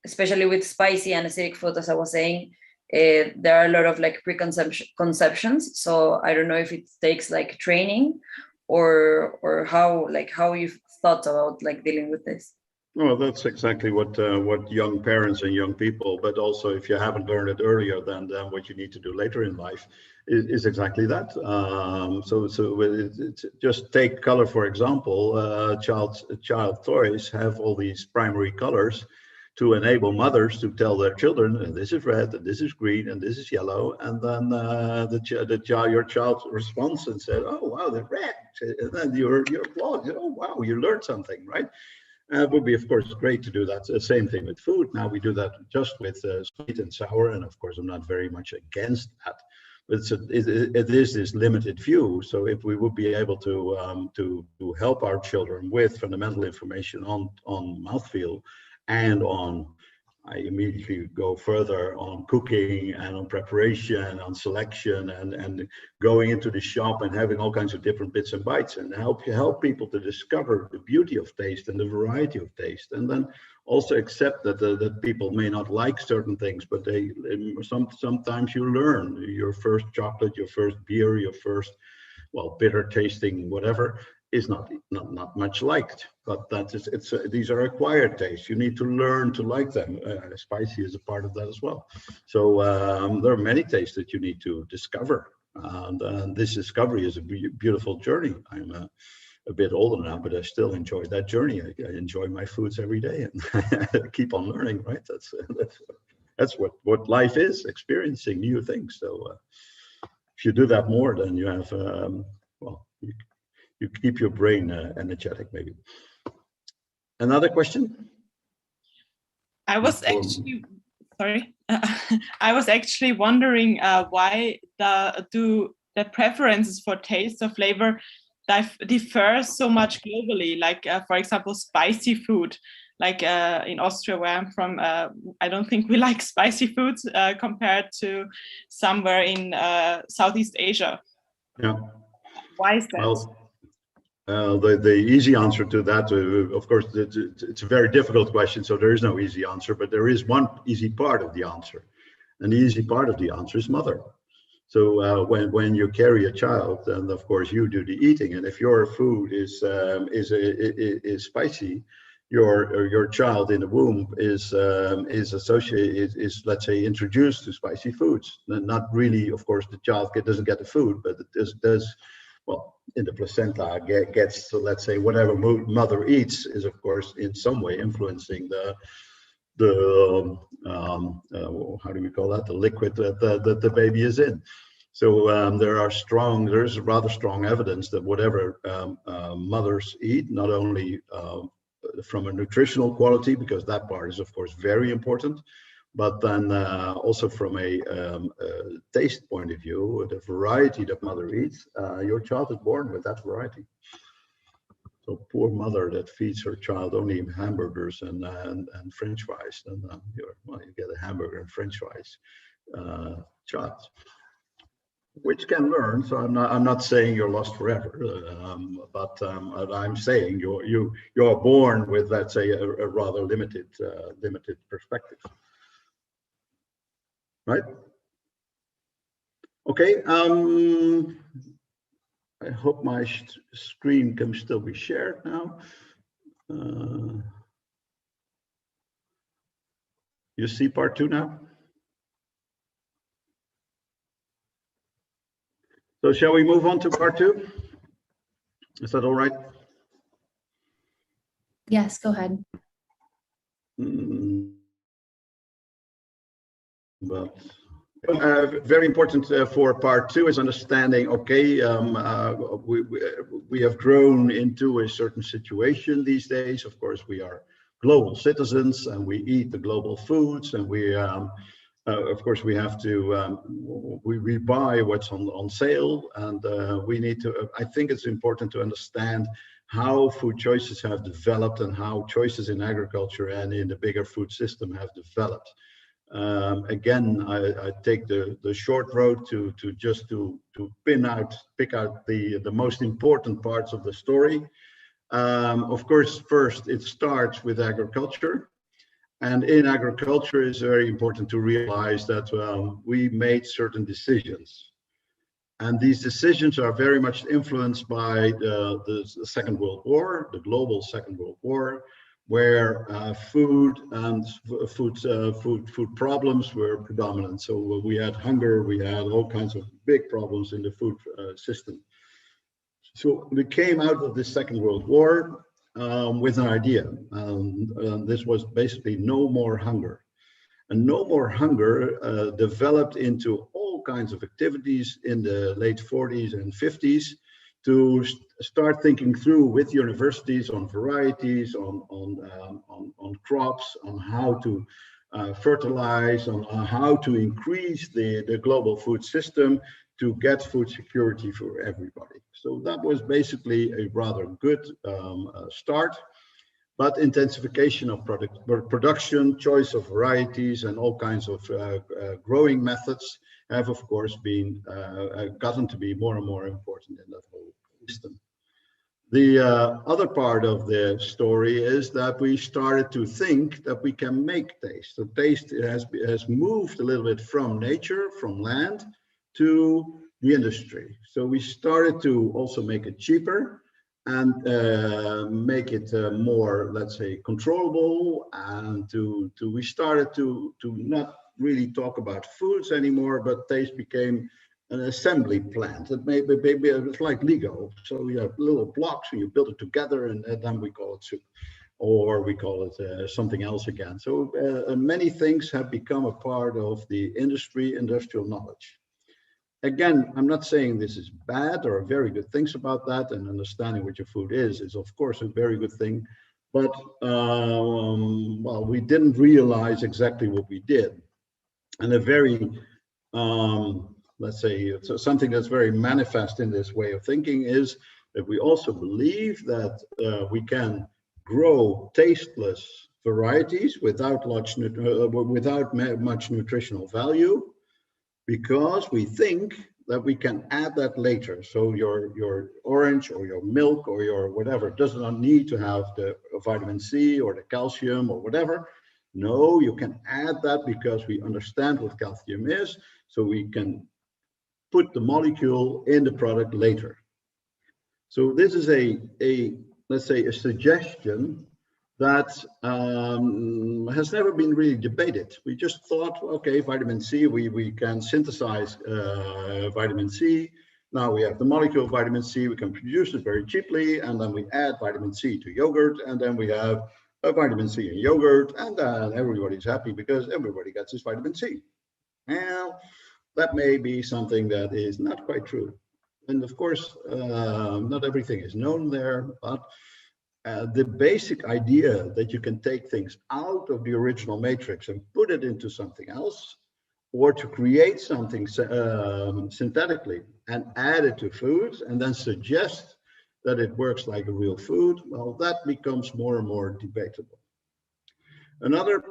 especially with spicy and acidic food, as I was saying, there are a lot of like preconceptions. So I don't know if it takes like training, or how you've thought about like dealing with this. Well, that's exactly what young parents and young people, but also if you haven't learned it earlier, then what you need to do later in life is exactly that. It's just take color for example. Child toys have all these primary colors to enable mothers to tell their children, this is red, and this is green, and this is yellow, and then your child responds and says, "Oh wow, they're red," and then your applause, "Oh wow, you learned something," right? It would be, of course, great to do that. Same thing with food. Now we do that just with sweet and sour, and of course, I'm not very much against that. But it is this limited view. So if we would be able to help our children with fundamental information on mouthfeel and on, I immediately go further on cooking and on preparation, on selection, and going into the shop and having all kinds of different bits and bytes, and help people to discover the beauty of taste and the variety of taste, and then also accept that people may not like certain things, but sometimes you learn your first chocolate, your first beer, your first, well, bitter tasting whatever is not much liked, but these are acquired tastes. You need to learn to like them. Spicy is a part of that as well. So there are many tastes that you need to discover, and this discovery is a beautiful journey. I'm a bit older now, but I still enjoy that journey. I enjoy my foods every day and keep on learning. Right? That's what life is: experiencing new things. So if you do that more, then you have well. You keep your brain energetic, maybe. Another question? I was actually, sorry, I was actually wondering why do the preferences for taste or flavor differ so much globally? Like, for example, spicy food. Like in Austria, where I'm from, I don't think we like spicy foods compared to somewhere in Southeast Asia. Yeah. Why is that? Well, the easy answer to that, of course, it's a very difficult question, so there is no easy answer, but there is one easy part of the answer. And the easy part of the answer is mother. So when you carry a child, then of course you do the eating, and if your food is spicy, your child in the womb is associated, is let's say introduced to spicy foods. Not really, of course, the child doesn't get the food, but it does. Well, in the placenta gets, so let's say whatever mother eats is of course in some way influencing the how do we call that, the liquid that the baby is in. So there's rather strong evidence that whatever mothers eat, not only from a nutritional quality, because that part is of course very important, but then also from a taste point of view, the variety that mother eats, your child is born with that variety. So poor mother that feeds her child only hamburgers and French fries, then you get a hamburger and French fries child, which can learn. So I'm not saying you're lost forever, but I'm saying you're born with, let's say, a rather limited perspective. Right? Okay. I hope my screen can still be shared now. You see part 2 now? So shall we move on to part 2? Is that all right? Yes, go ahead. But very important for part 2 is understanding, okay, we have grown into a certain situation these days. Of course, we are global citizens and we eat the global foods, and we of course we have to we buy what's on sale, and we need to, I think it's important to understand how food choices have developed and how choices in agriculture and in the bigger food system have developed. Again, I take the short road to pick out the most important parts of the story. Of course, first it starts with agriculture, and in agriculture it's very important to realize that we made certain decisions, and these decisions are very much influenced by the Second World War, the global Second World War, where food and food problems were predominant. So we had hunger, we had all kinds of big problems in the food system. So we came out of the Second World War with an idea. This was basically no more hunger. And no more hunger developed into all kinds of activities in the late 40s and 50s to start thinking through with universities on varieties, on crops, on how to fertilize, on how to increase the global food system to get food security for everybody. So that was basically a rather good start. But intensification of production, choice of varieties, and all kinds of growing methods have, of course, been gotten to be more and more important in that whole system. The other part of the story is that we started to think that we can make taste. So taste has moved a little bit from nature, from land, to the industry. So we started to also make it cheaper and make it more, let's say, controllable, and we started to not really talk about foods anymore, but taste became an assembly plant. It maybe it's like Lego. So you have little blocks and you build it together, and then we call it soup, or we call it something else again. So many things have become a part of the industrial knowledge. Again, I'm not saying this is bad. There are very good things about that, and understanding what your food is of course a very good thing. But well, we didn't realize exactly what we did. And a very, let's say, it's something that's very manifest in this way of thinking is that we also believe that we can grow tasteless varieties without much nutritional value, because we think that we can add that later. So your orange or your milk or your whatever does not need to have the vitamin C or the calcium or whatever. No, you can add that because we understand what calcium is, so we can put the molecule in the product later. So this is let's say a suggestion that has never been really debated. We just thought, okay, vitamin C, we can synthesize vitamin C. Now we have the molecule of vitamin C, we can produce it very cheaply, and then we add vitamin C to yogurt, and then we have a vitamin C in yogurt, and then everybody's happy because everybody gets this vitamin C. Well, that may be something that is not quite true. And of course, not everything is known there, but the basic idea that you can take things out of the original matrix and put it into something else, or to create something synthetically and add it to foods and then suggest that it works like a real food, well, that becomes more and more debatable. Another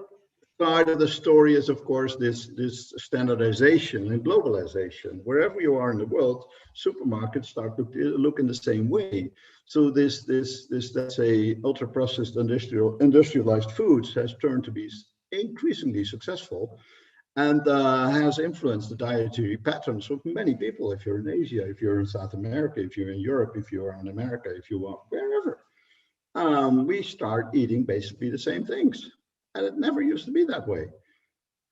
side of the story is, of course, this standardization and globalization. Wherever you are in the world, supermarkets start to look in the same way. So this let's say, ultra-processed industrialized foods has turned to be increasingly successful, and has influenced the dietary patterns of many people. If you're in Asia, if you're in South America, if you're in Europe, if you are in America, if you are wherever, we start eating basically the same things. And it never used to be that way.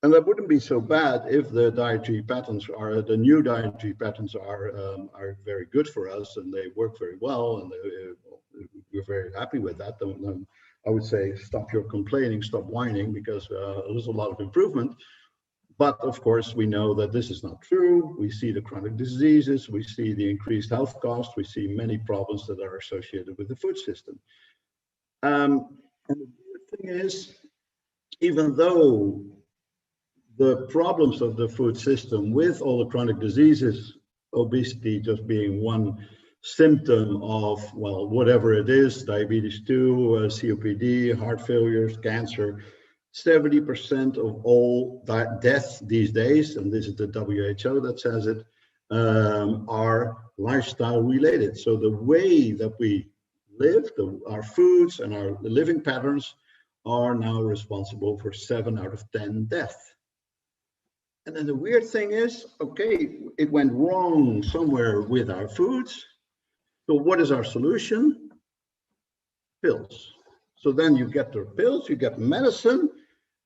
And that wouldn't be so bad if the dietary patterns are, the new dietary patterns are very good for us, and they work very well, and we're very happy with that. I would say, stop your complaining, stop whining, because there's a lot of improvement. But of course, we know that this is not true. We see the chronic diseases, we see the increased health costs, we see many problems that are associated with the food system. And the thing is, even though the problems of the food system with all the chronic diseases, obesity just being one symptom of, well, whatever it is, diabetes 2, COPD, heart failures, cancer, 70% of all deaths these days, and this is the WHO that says it, are lifestyle related. So the way that we live, our foods and our living patterns are now responsible for 7 out of 10 deaths. And then the weird thing is, okay, it went wrong somewhere with our foods. So what is our solution? Pills. So then you get their pills, you get medicine,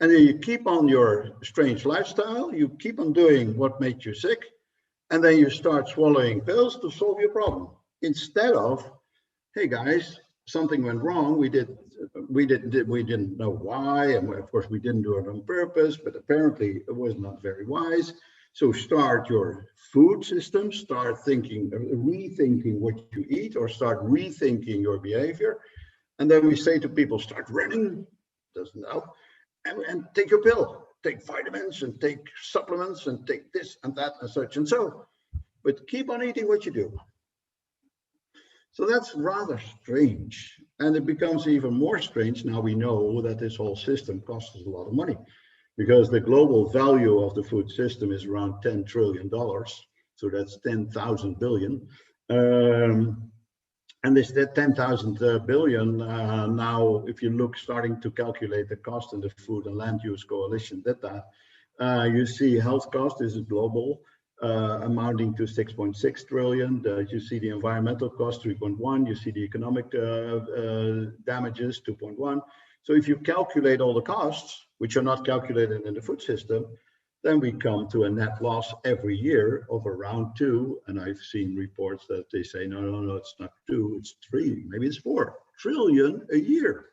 and then you keep on your strange lifestyle, you keep on doing what makes you sick, and then you start swallowing pills to solve your problem. Instead of, hey guys, something went wrong, we didn't know why, and of course we didn't do it on purpose, but apparently it was not very wise. So start your food system, start thinking, rethinking what you eat, or start rethinking your behavior. And then we say to people, start running, doesn't help, and take your pill, take vitamins and take supplements and take this and that and such and so, but keep on eating what you do. So that's rather strange. And it becomes even more strange now we know that this whole system costs us a lot of money, because the global value of the food system is around $10 trillion. So that's 10,000 billion. And this 10,000 billion, now, if you look, starting to calculate the cost in the Food and Land Use Coalition did that, you see health cost is global, amounting to 6.6 trillion. You see the environmental cost, 3.1. You see the economic damages, 2.1. So if you calculate all the costs, which are not calculated in the food system, then we come to a net loss every year of around 2. And I've seen reports that they say, no, it's not 2, it's 3, maybe it's 4 trillion a year.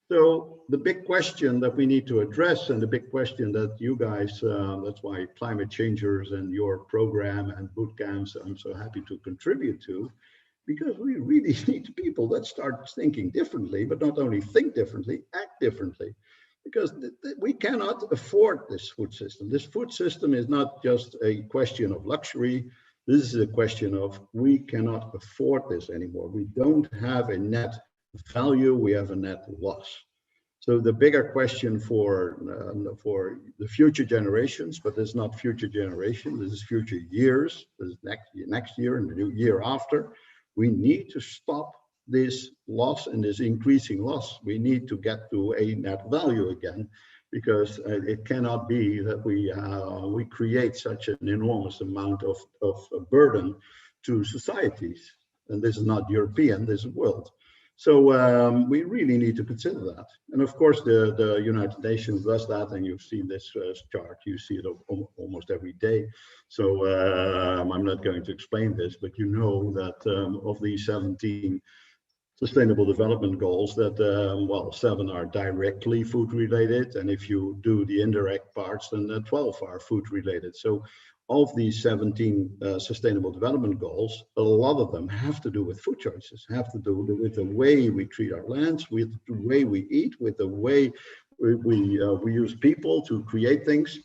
So the big question that we need to address, and the big question that you guys, that's why Climate Changers and your program and boot camps, I'm so happy to contribute to, because we really need people that start thinking differently, but not only think differently, act differently. Because we cannot afford this food system. This food system is not just a question of luxury. This is a question of we cannot afford this anymore. We don't have a net value, we have a net loss. So the bigger question for the future generations, but this is not future generation, this is future years, this is next year and the new year after, we need to stop this loss and this increasing loss. We need to get to a net value again, because it cannot be that we create such an enormous amount of burden to societies. And this is not European, this is world. So we really need to consider that. And of course, the United Nations does that, and you've seen this chart, you see it almost every day. So I'm not going to explain this, but you know that of these 17 Sustainable Development Goals, that well, 7 are directly food related, and if you do the indirect parts, then 12 are food related. So of these 17 Sustainable Development Goals, a lot of them have to do with food choices, have to do with the way we treat our lands, with the way we eat, with the way we use people to create things.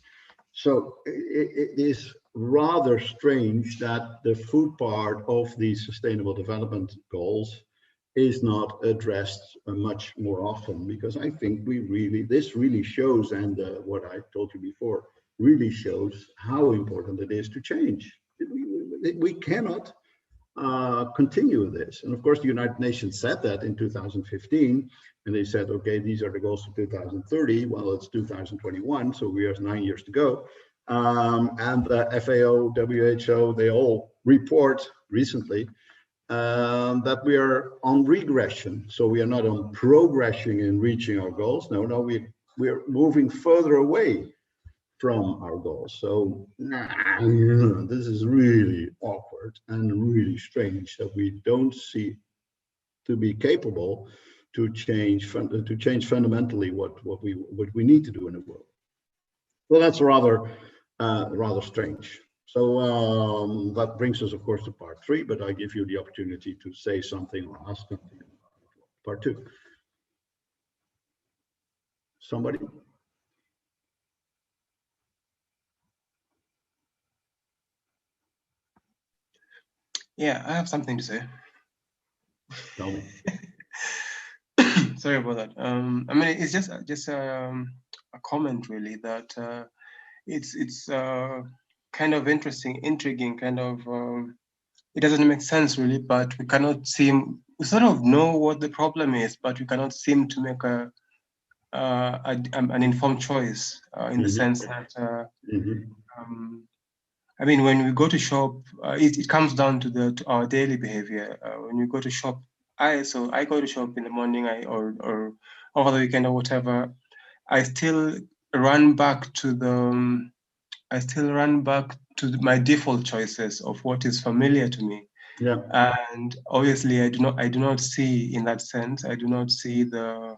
So it is rather strange that the food part of these Sustainable Development Goals is not addressed much more often, because I think this really shows, and what I told you before, really shows how important it is to change. We cannot continue this. And of course, the United Nations said that in 2015, and they said, okay, these are the goals for 2030. Well, it's 2021, so we have 9 years to go. And the FAO, WHO, they all report recently that we are on regression. So we are not on progression in reaching our goals. No, we're moving further away from our goals. So this is really awkward and really strange that we don't see to be capable to change fundamentally what we need to do in the world. Well, that's rather strange. So that brings us, of course, to part 3, but I give you the opportunity to say something or ask something about part 2. Somebody? Yeah, I have something to say. Tell me. Sorry about that. I mean, it's just a comment, really, that it's kind of interesting, intriguing, kind of, it doesn't make sense really, but we cannot seem, we sort of know what the problem is, but we cannot seem to make an informed choice in the sense that, I mean, when we go to shop, it comes down to our daily behavior. When we go to shop, I go to shop in the morning, or over the weekend or whatever. I still run back to my default choices of what is familiar to me. Yeah. And obviously, I do not see, in that sense, I do not see the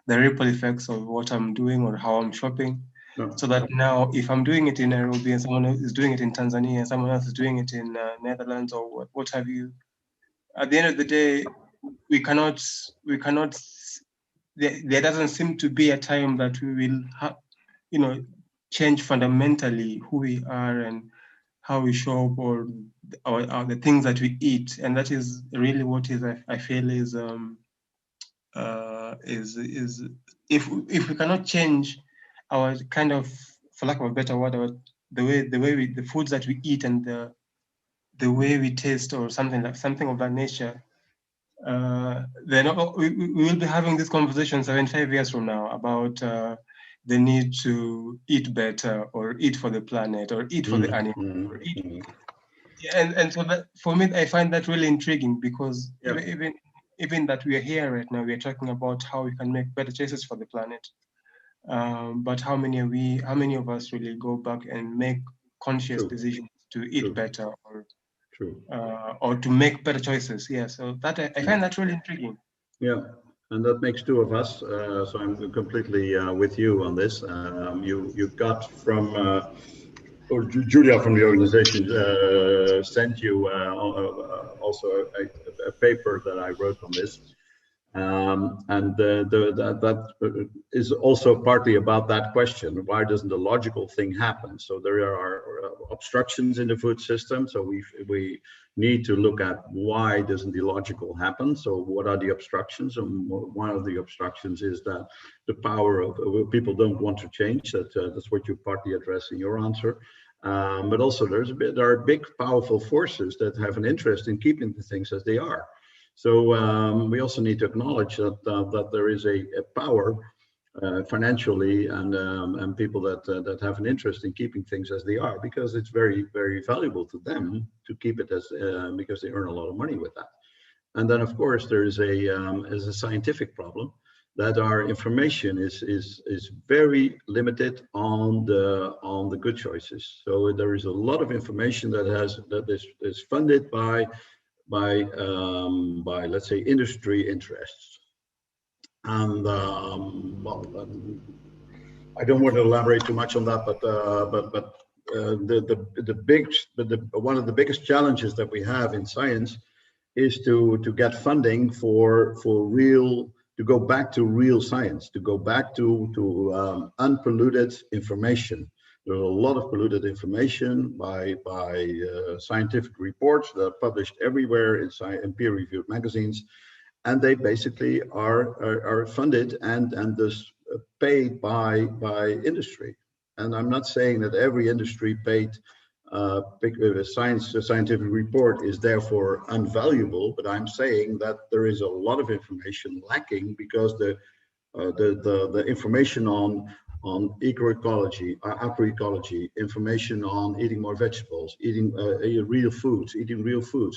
ripple effects of what I'm doing or how I'm shopping. No. So that now, if I'm doing it in Nairobi and someone else is doing it in Tanzania and someone else is doing it in Netherlands or what have you, at the end of the day, we cannot. There doesn't seem to be a time that we will, change fundamentally who we are and how we shop or the things that we eat, and that is really what I feel is if we cannot change our kind of, for lack of a better word, the foods that we eat and the way we taste or something of that nature, then we will be having this conversation 75 years from now about the need to eat better or eat for the planet or eat for the animal or eat. And so that, for me, I find that really intriguing, because even that we are here right now, we are talking about how we can make better choices for the planet. But how many of us really go back and make conscious decisions to eat better or to make better choices? Yeah, so that I find that really intriguing. Yeah, and that makes two of us. So I'm completely with you on this. You got from, or Julia from the organization sent you also a paper that I wrote on this. And that is also partly about that question: why doesn't the logical thing happen? So there are obstructions in the food system, so we need to look at why doesn't the logical happen. So what are the obstructions? And one of the obstructions is that the power of people don't want to change. That's what you partly address in your answer. But also there are big powerful forces that have an interest in keeping the things as they are. So we also need to acknowledge that there is a power financially and people that have an interest in keeping things as they are, because it's very, very valuable to them to keep it as because they earn a lot of money with that. And then of course there is a scientific problem that our information is very limited on the good choices. So there is a lot of information that is funded by let's say industry interests, and I don't want to elaborate too much on that, but one of the biggest challenges that we have in science is to get funding for real, to go back to real science, to go back to unpolluted information. There's a lot of polluted information by scientific reports that are published everywhere in peer-reviewed magazines, and they basically are funded and thus paid by industry. And I'm not saying that every industry paid scientific report is therefore unvaluable, but I'm saying that there is a lot of information lacking because the information on agroecology, agroecology, information on eating more vegetables, eating real foods.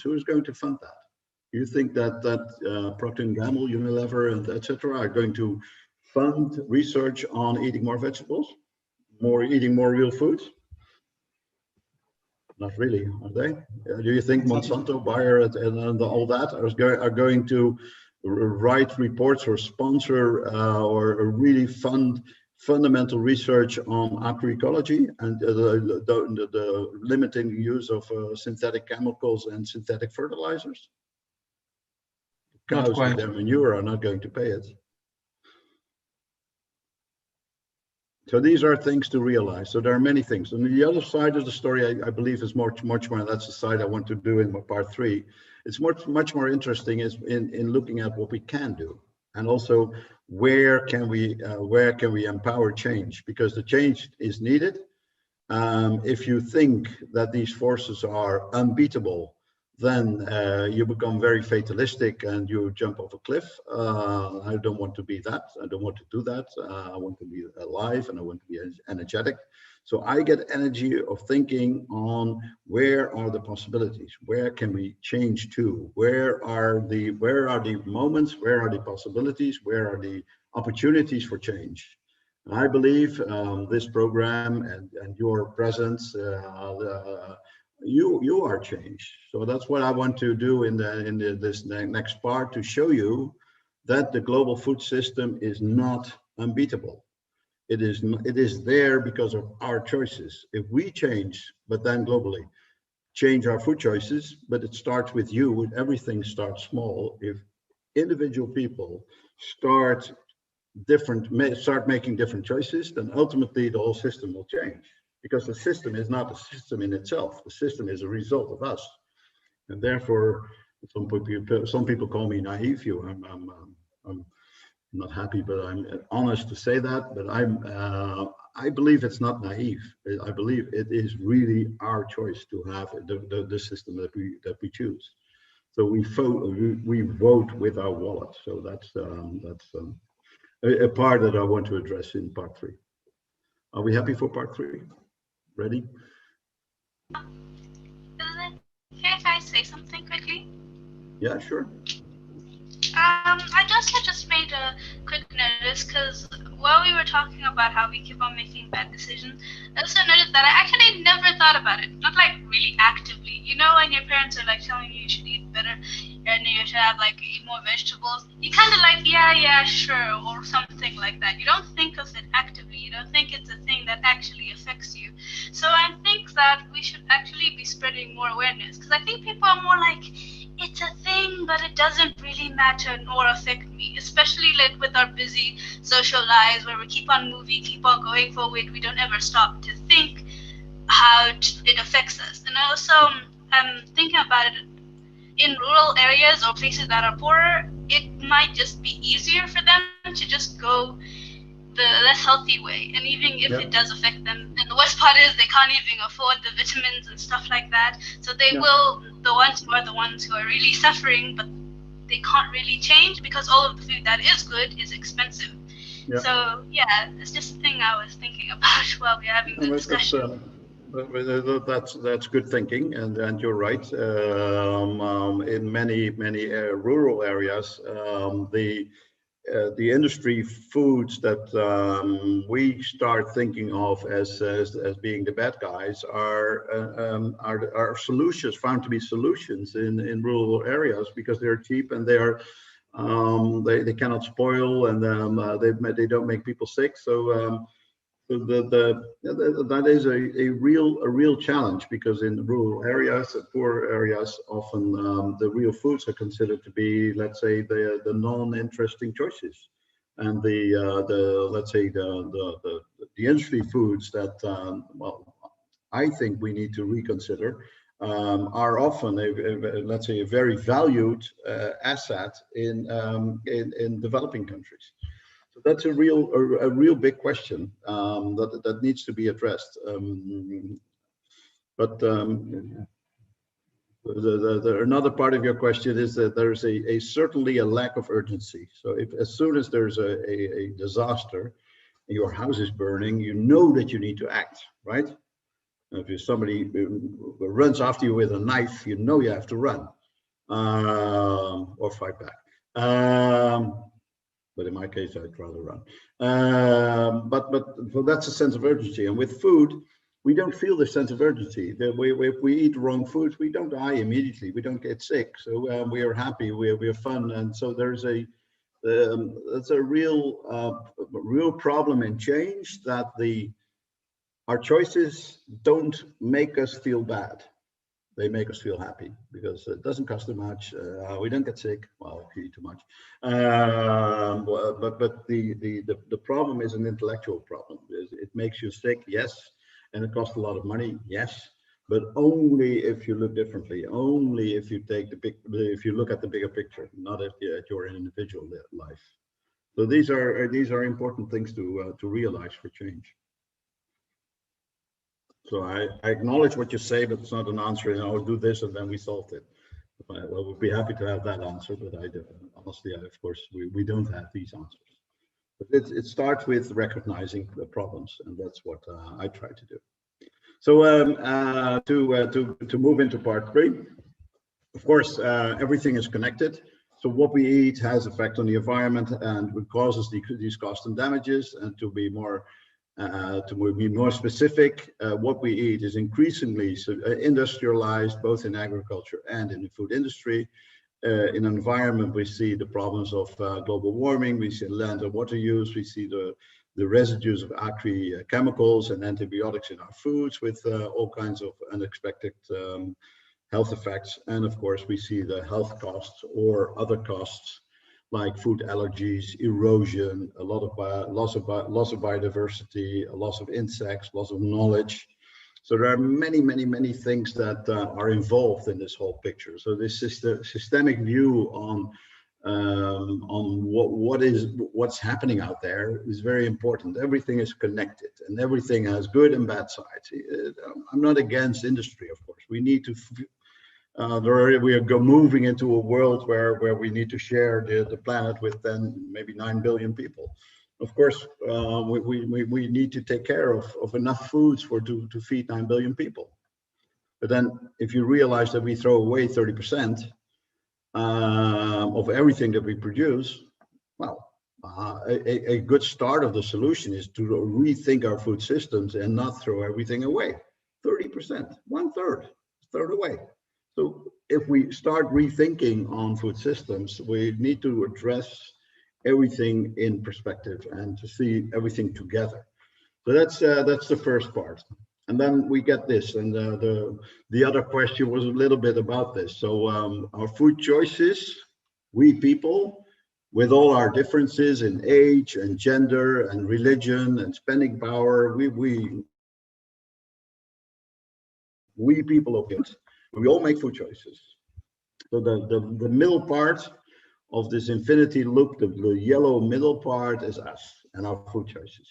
Who is going to fund that? Do you think that Procter & Gamble, Unilever, and etc. are going to fund research on eating more vegetables, eating more real foods? Not really, are they? Do you think Monsanto, Bayer, and all that are going to write reports or sponsor or really fund fundamental research on agroecology and the limiting use of synthetic chemicals and synthetic fertilizers? Cows and their manure are not going to pay it. So these are things to realize. So there are many things. And the other side of the story, I believe, is much more. That's the side I want to do in part 3. It's much more interesting is in looking at what we can do, and also where can we empower change, because the change is needed. If you think that these forces are unbeatable, then you become very fatalistic and you jump off a cliff. I don't want to be that. I don't want to do that. I want to be alive and I want to be energetic. So I get energy of thinking on where are the possibilities? Where can we change to? Where are the moments? Where are the possibilities? Where are the opportunities for change? And I believe this program and your presence, you are change. So that's what I want to do in this next part, to show you that the global food system is not unbeatable. It is there because of our choices. If we change, but then globally change our food choices, but it starts with you. Everything starts small. If individual people start making different choices, then ultimately the whole system will change. Because the system is not a system in itself. The system is a result of us, and therefore, some people call me naive. I'm not happy, but I'm honest to say that. But I believe it's not naive. I believe it is really our choice to have the system that we choose. So we vote with our wallet. So that's a part that I want to address in part 3. Are we happy for part 3? Ready? If I say something quickly? Yeah, sure. I just made a quick notice because while we were talking about how we keep on making bad decisions, I also noticed that I actually never thought about it. Not like really actively. You know, when your parents are like telling you should eat better and you should have like eat more vegetables, you kind of like, yeah, sure, or something like that. You don't think of it actively. You don't think it's a thing that actually affects you. So I think that we should actually be spreading more awareness, because I think people are more like, it's a thing, but it doesn't really matter nor affect me, especially like with our busy social lives where we keep on moving, keep on going forward. We don't ever stop to think how it affects us. And also, I'm thinking about it in rural areas or places that are poorer, it might just be easier for them to just go the less healthy way. And even if it does affect them, and the worst part is they can't even afford the vitamins and stuff like that. So they will, the ones who are really suffering, but they can't really change because all of the food that is good is expensive. So yeah, it's just a thing I was thinking about while we're having the discussion. That's good thinking, and you're right. In many rural areas, the industry foods that we start thinking of as being the bad guys are solutions, found to be solutions in rural areas, because they're cheap and they cannot spoil, and they don't make people sick. So that is a real challenge, because in rural areas, poor areas, often the real foods are considered to be, let's say, the non-interesting choices, and let's say the industry foods that well, I think we need to reconsider are often let's say a very valued asset in developing countries. So that's a real big question that needs to be addressed. But another part of your question is that there's certainly a lack of urgency. So as soon as there's a disaster, your house is burning, you know that you need to act, right? If somebody runs after you with a knife, you know you have to run or fight back. But in my case, I'd rather run. But so that's a sense of urgency. And with food, we don't feel the sense of urgency. If we eat wrong foods, we don't die immediately. We don't get sick. So we are happy. We're fun. And so there's that's a real problem in change, that our choices don't make us feel bad. They make us feel happy, because it doesn't cost too much. We don't get sick. Well, if you eat too much. But the problem is an intellectual problem. It makes you sick, yes, and it costs a lot of money, yes, but only if you look differently. Only if you if you look at the bigger picture, not at your individual life. So these are important things to realize for change. So I acknowledge what you say, but it's not an answer. Do this and then we solved it. Well, we'd be happy to have that answer, but I do, honestly, of course, we don't have these answers. But it starts with recognizing the problems, and that's what I try to do. So to move into part 3, of course, everything is connected. So what we eat has effect on the environment and it causes these costs and damages. And to be more specific, what we eat is increasingly industrialized, both in agriculture and in the food industry. In environment, we see the problems of global warming, we see land and water use, we see the residues of agri-chemicals and antibiotics in our foods with all kinds of unexpected health effects. And of course, we see the health costs or other costs like food allergies, erosion, a lot of loss of biodiversity, a loss of insects, loss of knowledge. So there are many things that are involved in this whole picture. So this systemic view on what's happening out there is very important. Everything is connected, and everything has good and bad sides. I'm not against industry, of course. We need to. We are moving into a world where we need to share the planet with maybe 9 billion people. Of course, we need to take care of enough foods to feed 9 billion people. But then if you realize that we throw away 30% of everything that we produce, well, a good start of the solution is to rethink our food systems and not throw everything away. 30%, a third away. So if we start rethinking on food systems, we need to address everything in perspective and to see everything together. So that's the first part. And then we get this, and the other question was a little bit about this. So our food choices, we people, with all our differences in age and gender and religion and spending power, we people of it, we all make food choices. So the middle part of this infinity loop, the yellow middle part is us and our food choices.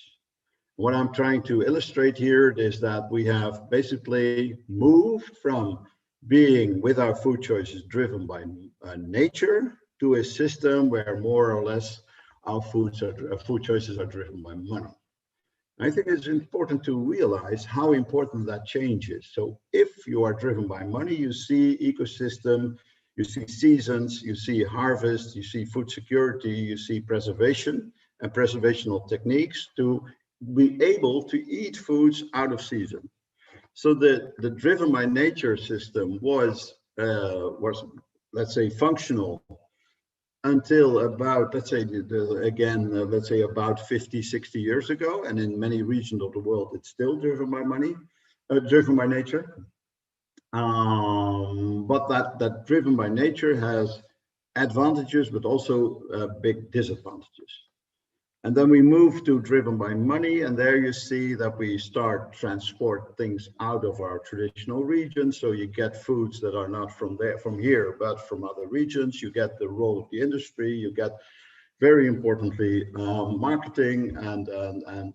What I'm trying to illustrate here is that we have basically moved from being with our food choices driven by nature to a system where more or less our food choices are driven by money. I think it's important to realize how important that change is. So if you are driven by money, you see ecosystem, you see seasons, you see harvest, you see food security, you see preservation and preservational techniques to be able to eat foods out of season. So the driven by nature system was let's say functional until about, let's say about 50, 60 years ago. And in many regions of the world, it's still driven by driven by nature. But that driven by nature has advantages, but also big disadvantages. And then we move to driven by money, and there you see that we start transport things out of our traditional regions. So you get foods that are not from here, but from other regions. You get the role of the industry. You get, very importantly, marketing and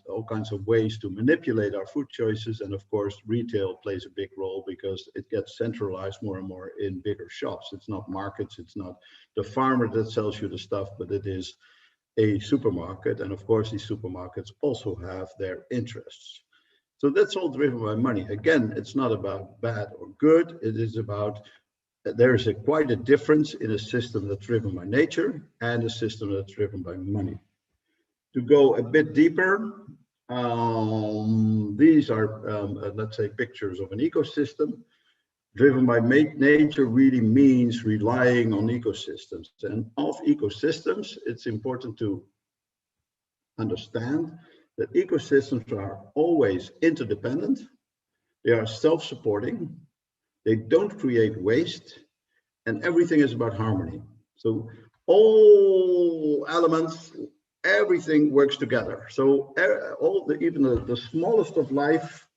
all kinds of ways to manipulate our food choices. And of course, retail plays a big role because it gets centralized more and more in bigger shops. It's not markets. It's not the farmer that sells you the stuff, but it is a supermarket, and of course these supermarkets also have their interests. So that's all driven by money. Again, it's not about bad or good. It is about, there is quite a difference in a system that's driven by nature and a system that's driven by money. To go a bit deeper, these are, let's say, pictures of an ecosystem. Driven by nature really means relying on ecosystems. And of ecosystems, it's important to understand that ecosystems are always interdependent. They are self-supporting. They don't create waste, and everything is about harmony. So all elements, everything works together. So even the smallest of life,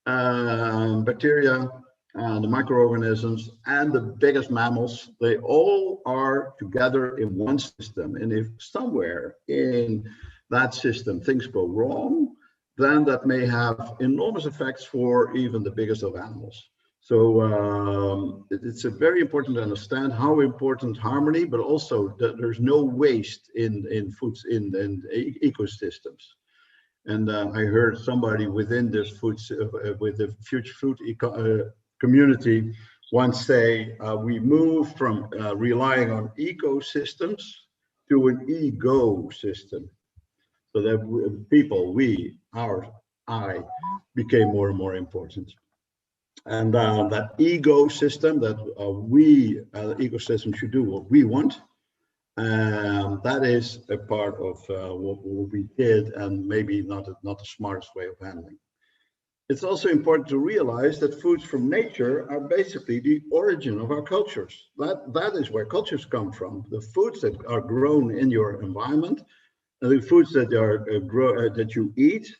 bacteria, the microorganisms and the biggest mammals, they all are together in one system. And if somewhere in that system things go wrong, then that may have enormous effects for even the biggest of animals. So it's a very important to understand how important harmony, but also that there's no waste in foods in ecosystems. And I heard somebody within this with the future food community once say, we move from relying on ecosystems to an ego system. So that people, I, became more and more important. And that ego system, that ecosystem should do what we want, that is a part of what we did, and maybe not the smartest way of handling. It's also important to realize that foods from nature are basically the origin of our cultures. That is where cultures come from. The foods that are grown in your environment, the foods that are that you eat,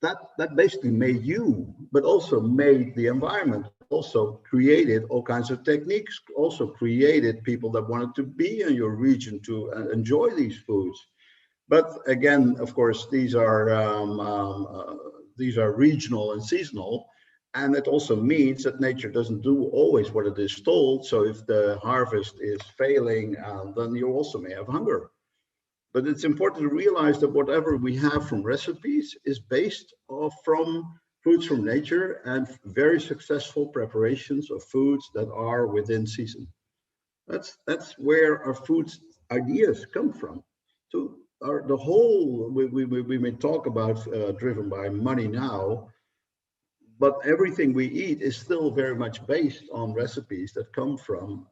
that basically made you, but also made the environment, also created all kinds of techniques, also created people that wanted to be in your region to enjoy these foods. But again, of course, these are regional and seasonal, and it also means that nature doesn't do always what it is told. So if the harvest is failing, then you also may have hunger. But it's important to realize that whatever we have from recipes is based from foods from nature and very successful preparations of foods that are within season. That's where our food ideas come from. So the whole, we may talk about driven by money now, but everything we eat is still very much based on recipes that come from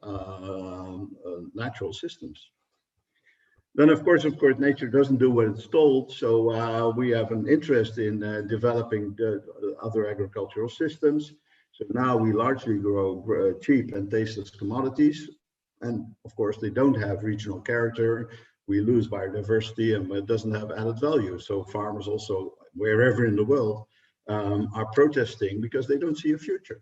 natural systems. Then, of course, nature doesn't do what it's told. So we have an interest in developing other agricultural systems. So now we largely grow cheap and tasteless commodities. And of course, they don't have regional character. We lose biodiversity, and it doesn't have added value. So farmers also, wherever in the world, are protesting because they don't see a future.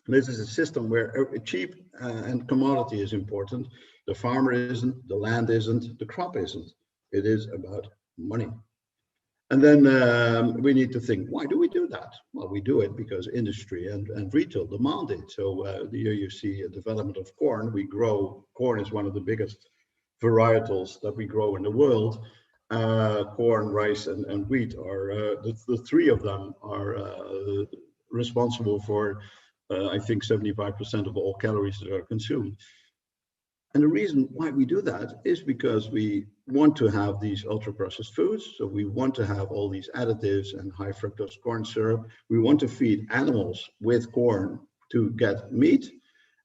This is a system where cheap and commodity is important. The farmer isn't, the land isn't, the crop isn't. It is about money. And then we need to think, why do we do that? Well, we do it because industry and retail demand it. So here you see a development of corn. Corn is one of the biggest varietals that we grow in the world. Corn, rice, and wheat are, the three of them are responsible for I think 75% of all calories that are consumed. And the reason why we do that is because we want to have these ultra processed foods. So we want to have all these additives and high fructose corn syrup. We want to feed animals with corn to get meat.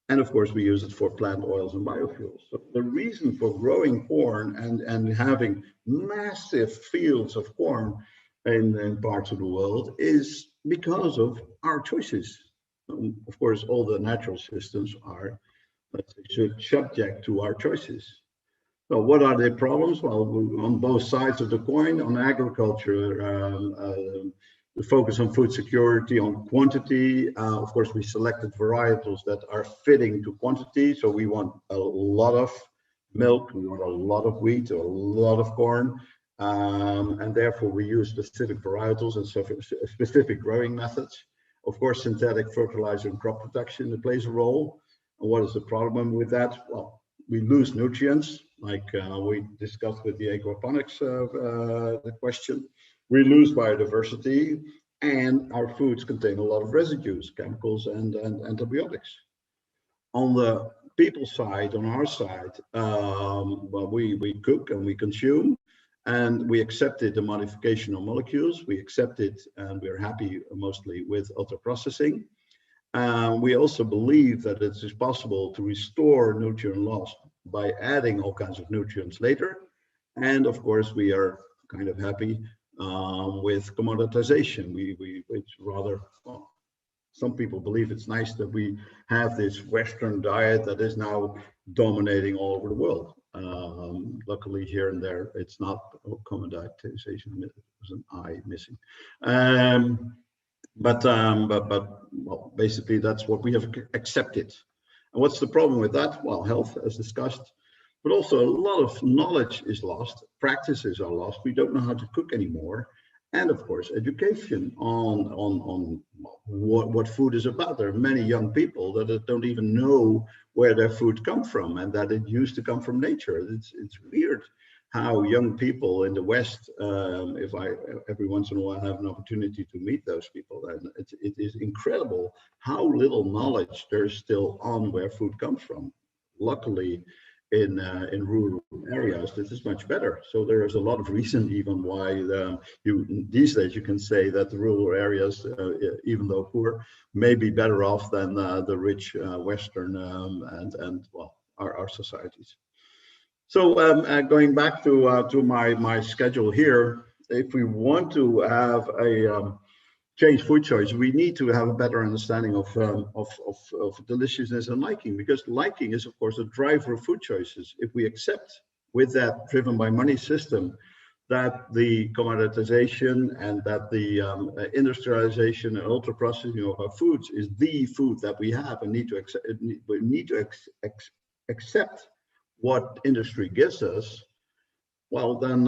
And of course, we use it for plant oils and biofuels. So the reason for growing corn and having massive fields of corn in parts of the world is because of our choices. Of course, all the natural systems are, let's say, subject to our choices. So what are the problems? Well, on both sides of the coin, on agriculture, the focus on food security, on quantity. Of course, we selected varietals that are fitting to quantity. So we want a lot of milk, we want a lot of wheat, a lot of corn. And therefore, we use specific varietals and specific growing methods. Of course, synthetic fertilizer and crop protection, it plays a role. And what is the problem with that? Well, we lose nutrients, like we discussed with the agroponics the question. We lose biodiversity, and our foods contain a lot of residues, chemicals and antibiotics. On the people side, on our side, well, we cook and we consume. And we accepted the modification of molecules. We accepted, and we're happy mostly with ultra processing. We also believe that it is possible to restore nutrient loss by adding all kinds of nutrients later. And of course, we are kind of happy with commoditization. It's rather, well, some people believe it's nice that we have this Western diet that is now dominating all over the world. Luckily, here and there, it's not commoditization. There's an I missing. But well, basically, that's what we have accepted. And what's the problem with that? Well, health, as discussed, but also a lot of knowledge is lost. Practices are lost. We don't know how to cook anymore. And of course, education on what food is about. There are many young people that don't even know where their food comes from and that it used to come from nature. It's weird how young people in the West, if I every once in a while have an opportunity to meet those people, and it is incredible how little knowledge there's still on where food comes from. Luckily, in rural areas, this is much better. So there is a lot of reason even why these days you can say that the rural areas, even though poor, may be better off than the rich Western and well, our societies. So going back to my schedule here, if we want to have a change food choice, we need to have a better understanding of deliciousness and liking, because liking is of course a driver of food choices. If we accept with that driven by money system that the commoditization and that the industrialization and ultra processing of our foods is the food that we have and need to accept, we need to accept what industry gives us, well then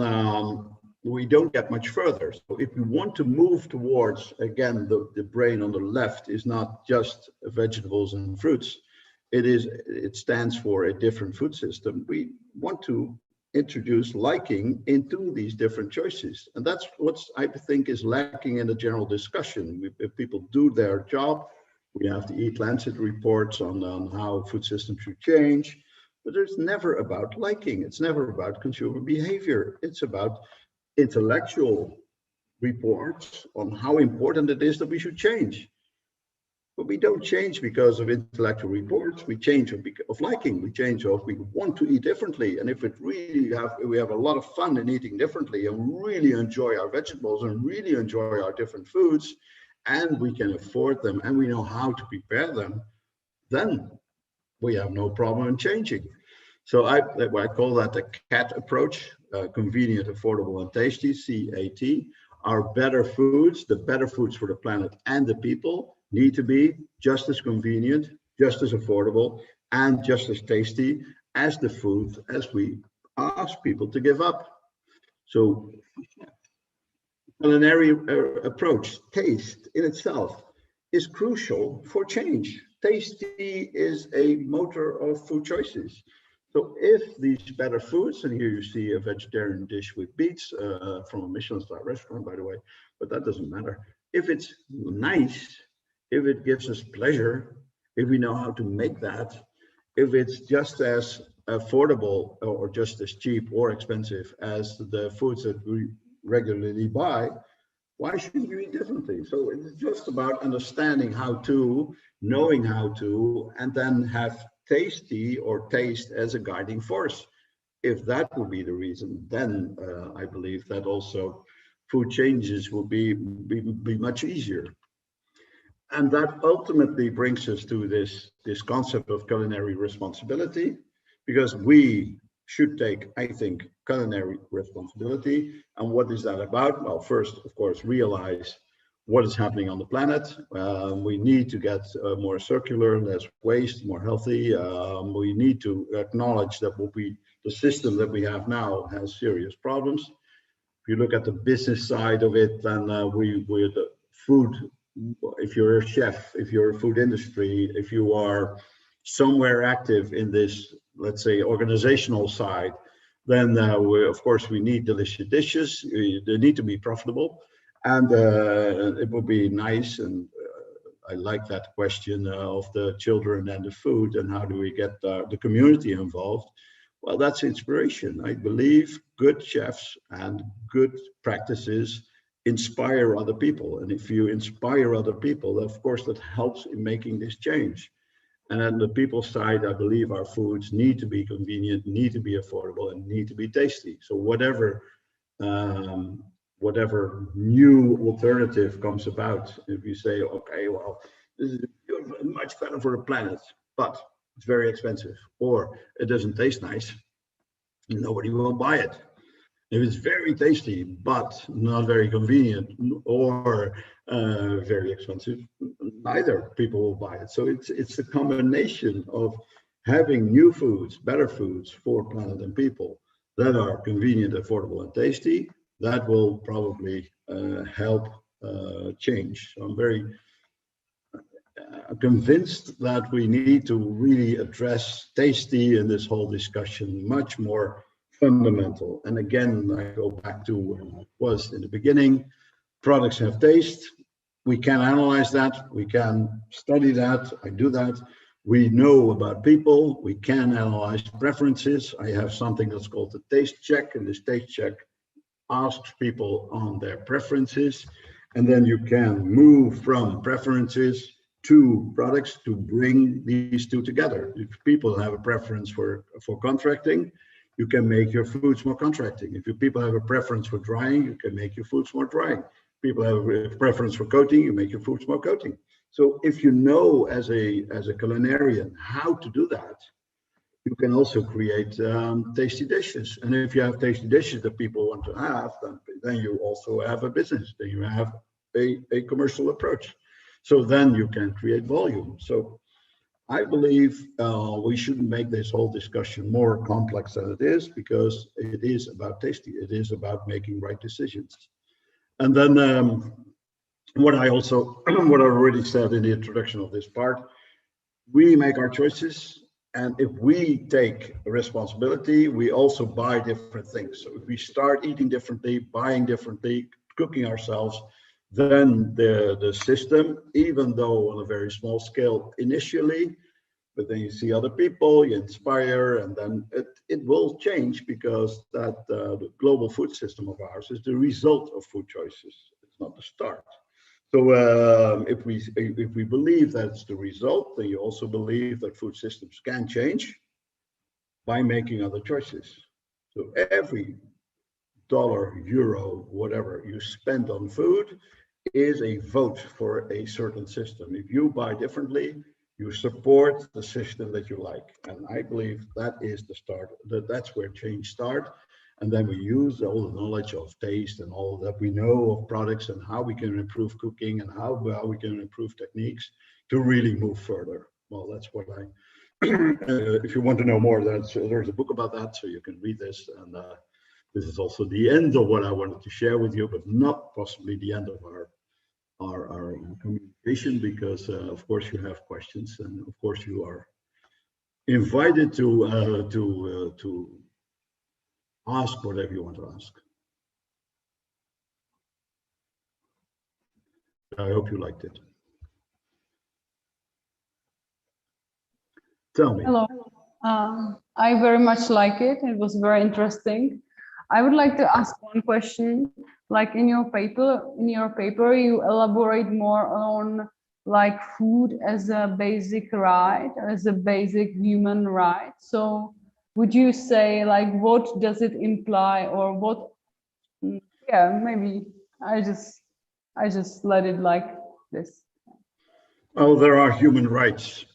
we don't get much further. So if we want to move towards, again, the brain on the left is not just vegetables and fruits, it stands for a different food system. We want to introduce liking into these different choices. And that's what I think is lacking in the general discussion. If people do their job, we have the Eat Lancet reports on how food systems should change, but it's never about liking. It's never about consumer behavior. It's about intellectual reports on how important it is that we should change. But we don't change because of intellectual reports. We change of liking. We change of we want to eat differently. And if we have a lot of fun in eating differently and really enjoy our vegetables and really enjoy our different foods, and we can afford them and we know how to prepare them, then we have no problem in changing. So I call that the CAT approach, convenient, affordable, and tasty, CAT. Our better foods, the better foods for the planet and the people, need to be just as convenient, just as affordable, and just as tasty as the food as we ask people to give up. So culinary approach, taste in itself, is crucial for change. Tasty is a motor of food choices. So if these better foods, and here you see a vegetarian dish with beets from a Michelin-star restaurant, by the way, but that doesn't matter. If it's nice, if it gives us pleasure, if we know how to make that, if it's just as affordable or just as cheap or expensive as the foods that we regularly buy, why shouldn't we eat differently? So it's just about understanding how to, knowing how to, and then have tasty or taste as a guiding force. If that will be the reason, then I believe that also food changes will be much easier. And that ultimately brings us to this concept of culinary responsibility, because we should take, I think, culinary responsibility. And what is that about? Well, first, of course, realize what is happening on the planet. We need to get more circular, less waste, more healthy. We need to acknowledge that the system that we have now has serious problems. If you look at the business side of it, then we're the food. If you're a chef, if you're a food industry, if you are somewhere active in this, let's say, organizational side, then of course we need delicious dishes. They need to be profitable. And it would be nice, and I like that question of the children and the food, and how do we get the community involved? Well, that's inspiration. I believe good chefs and good practices inspire other people. And if you inspire other people, of course, that helps in making this change. And on the people side, I believe our foods need to be convenient, need to be affordable, and need to be tasty. So whatever new alternative comes about, if you say, okay, well, this is much better for the planet, but it's very expensive, or it doesn't taste nice, nobody will buy it. If it's very tasty, but not very convenient, or very expensive, neither people will buy it. So it's a combination of having new foods, better foods for planet and people that are convenient, affordable, and tasty, that will probably help change. So I'm very convinced that we need to really address tasty in this whole discussion much more fundamental. And again, I go back to what it was in the beginning. Products have taste. We can analyze that. We can study that. I do that. We know about people. We can analyze preferences. I have something that's called the taste check, and this taste check asks people on their preferences. And then you can move from preferences to products to bring these two together. If people have a preference for contracting, you can make your foods more contracting. If your people have a preference for drying, you can make your foods more drying. People have a preference for coating, you make your foods more coating. So if you know as a culinarian how to do that, you can also create tasty dishes. And if you have tasty dishes that people want to have, then you also have a business, then you have a commercial approach. So then you can create volume. So I believe we shouldn't make this whole discussion more complex than it is, because it is about tasty. It is about making right decisions. And then what I already said in the introduction of this part, we make our choices. And if we take responsibility, we also buy different things. So if we start eating differently, buying differently, cooking ourselves, then the system, even though on a very small scale initially, but then you see other people, you inspire, and then it will change, because that the global food system of ours is the result of food choices. It's not the start. So if we believe that's the result, then you also believe that food systems can change by making other choices. So every dollar, euro, whatever you spend on food is a vote for a certain system. If you buy differently, you support the system that you like. And I believe that is the start, that's where change starts. And then we use all the knowledge of taste and all that we know of products and how we can improve cooking and how we can improve techniques to really move further. Well, that's what I, if you want to know more, there's a book about that, so you can read this. And this is also the end of what I wanted to share with you, but not possibly the end of our communication, because of course you have questions, and of course you are invited to ask whatever you want to ask. I hope you liked it. Tell me. Hello. I very much like it. It was very interesting. I would like to ask one question. Like in your paper, you elaborate more on like food as a basic right, as a basic human right. So would you say, like, what does it imply, or what? Yeah, maybe I just let it like this. Oh, there are human rights.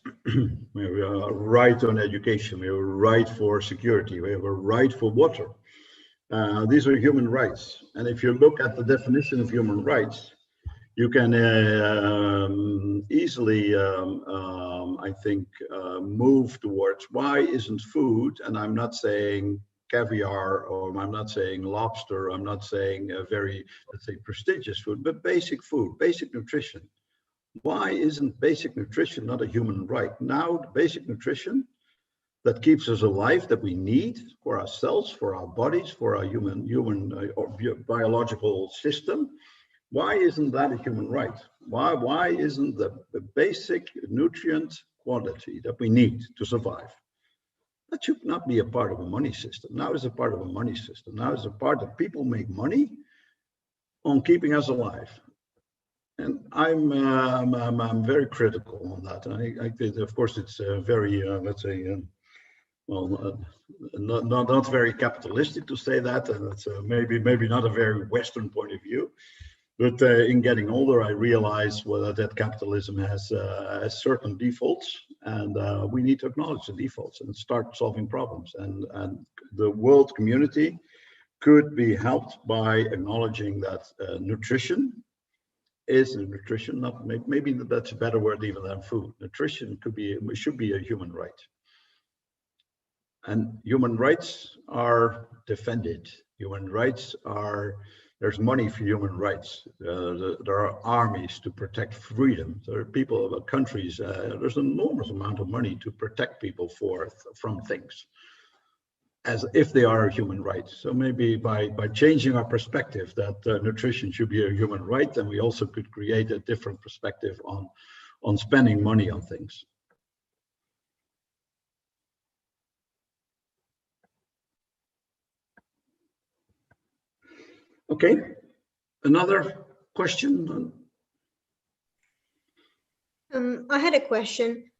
We have a right on education. We have a right for security. We have a right for water. These are human rights. And if you look at the definition of human rights, you can easily, I think, move towards why isn't food, and I'm not saying caviar, or I'm not saying lobster, I'm not saying a very, let's say, prestigious food, but basic food, basic nutrition. Why isn't basic nutrition not a human right? Now, the basic nutrition that keeps us alive, that we need for ourselves, for our bodies, for our human or biological system, why isn't that a human right? Why isn't the basic nutrient quantity that we need to survive? That should not be a part of a money system. Now it's a part of a money system. Now it's a part that people make money on keeping us alive. And I'm very critical on that. And I think, of course, it's very, let's say, well, not very capitalistic to say that, and it's maybe not a very Western point of view. But in getting older, I realize that capitalism has certain defaults, and we need to acknowledge the defaults and start solving problems. And the world community could be helped by acknowledging that nutrition is nutrition. Not maybe that's a better word even than food. Nutrition should be a human right. And human rights are defended. Human rights are There's money for human rights. There are armies to protect freedom. There are people, countries. There's an enormous amount of money to protect people from things, as if they are human rights. So maybe by changing our perspective that nutrition should be a human right, then we also could create a different perspective on spending money on things. Okay, another question? I had a question.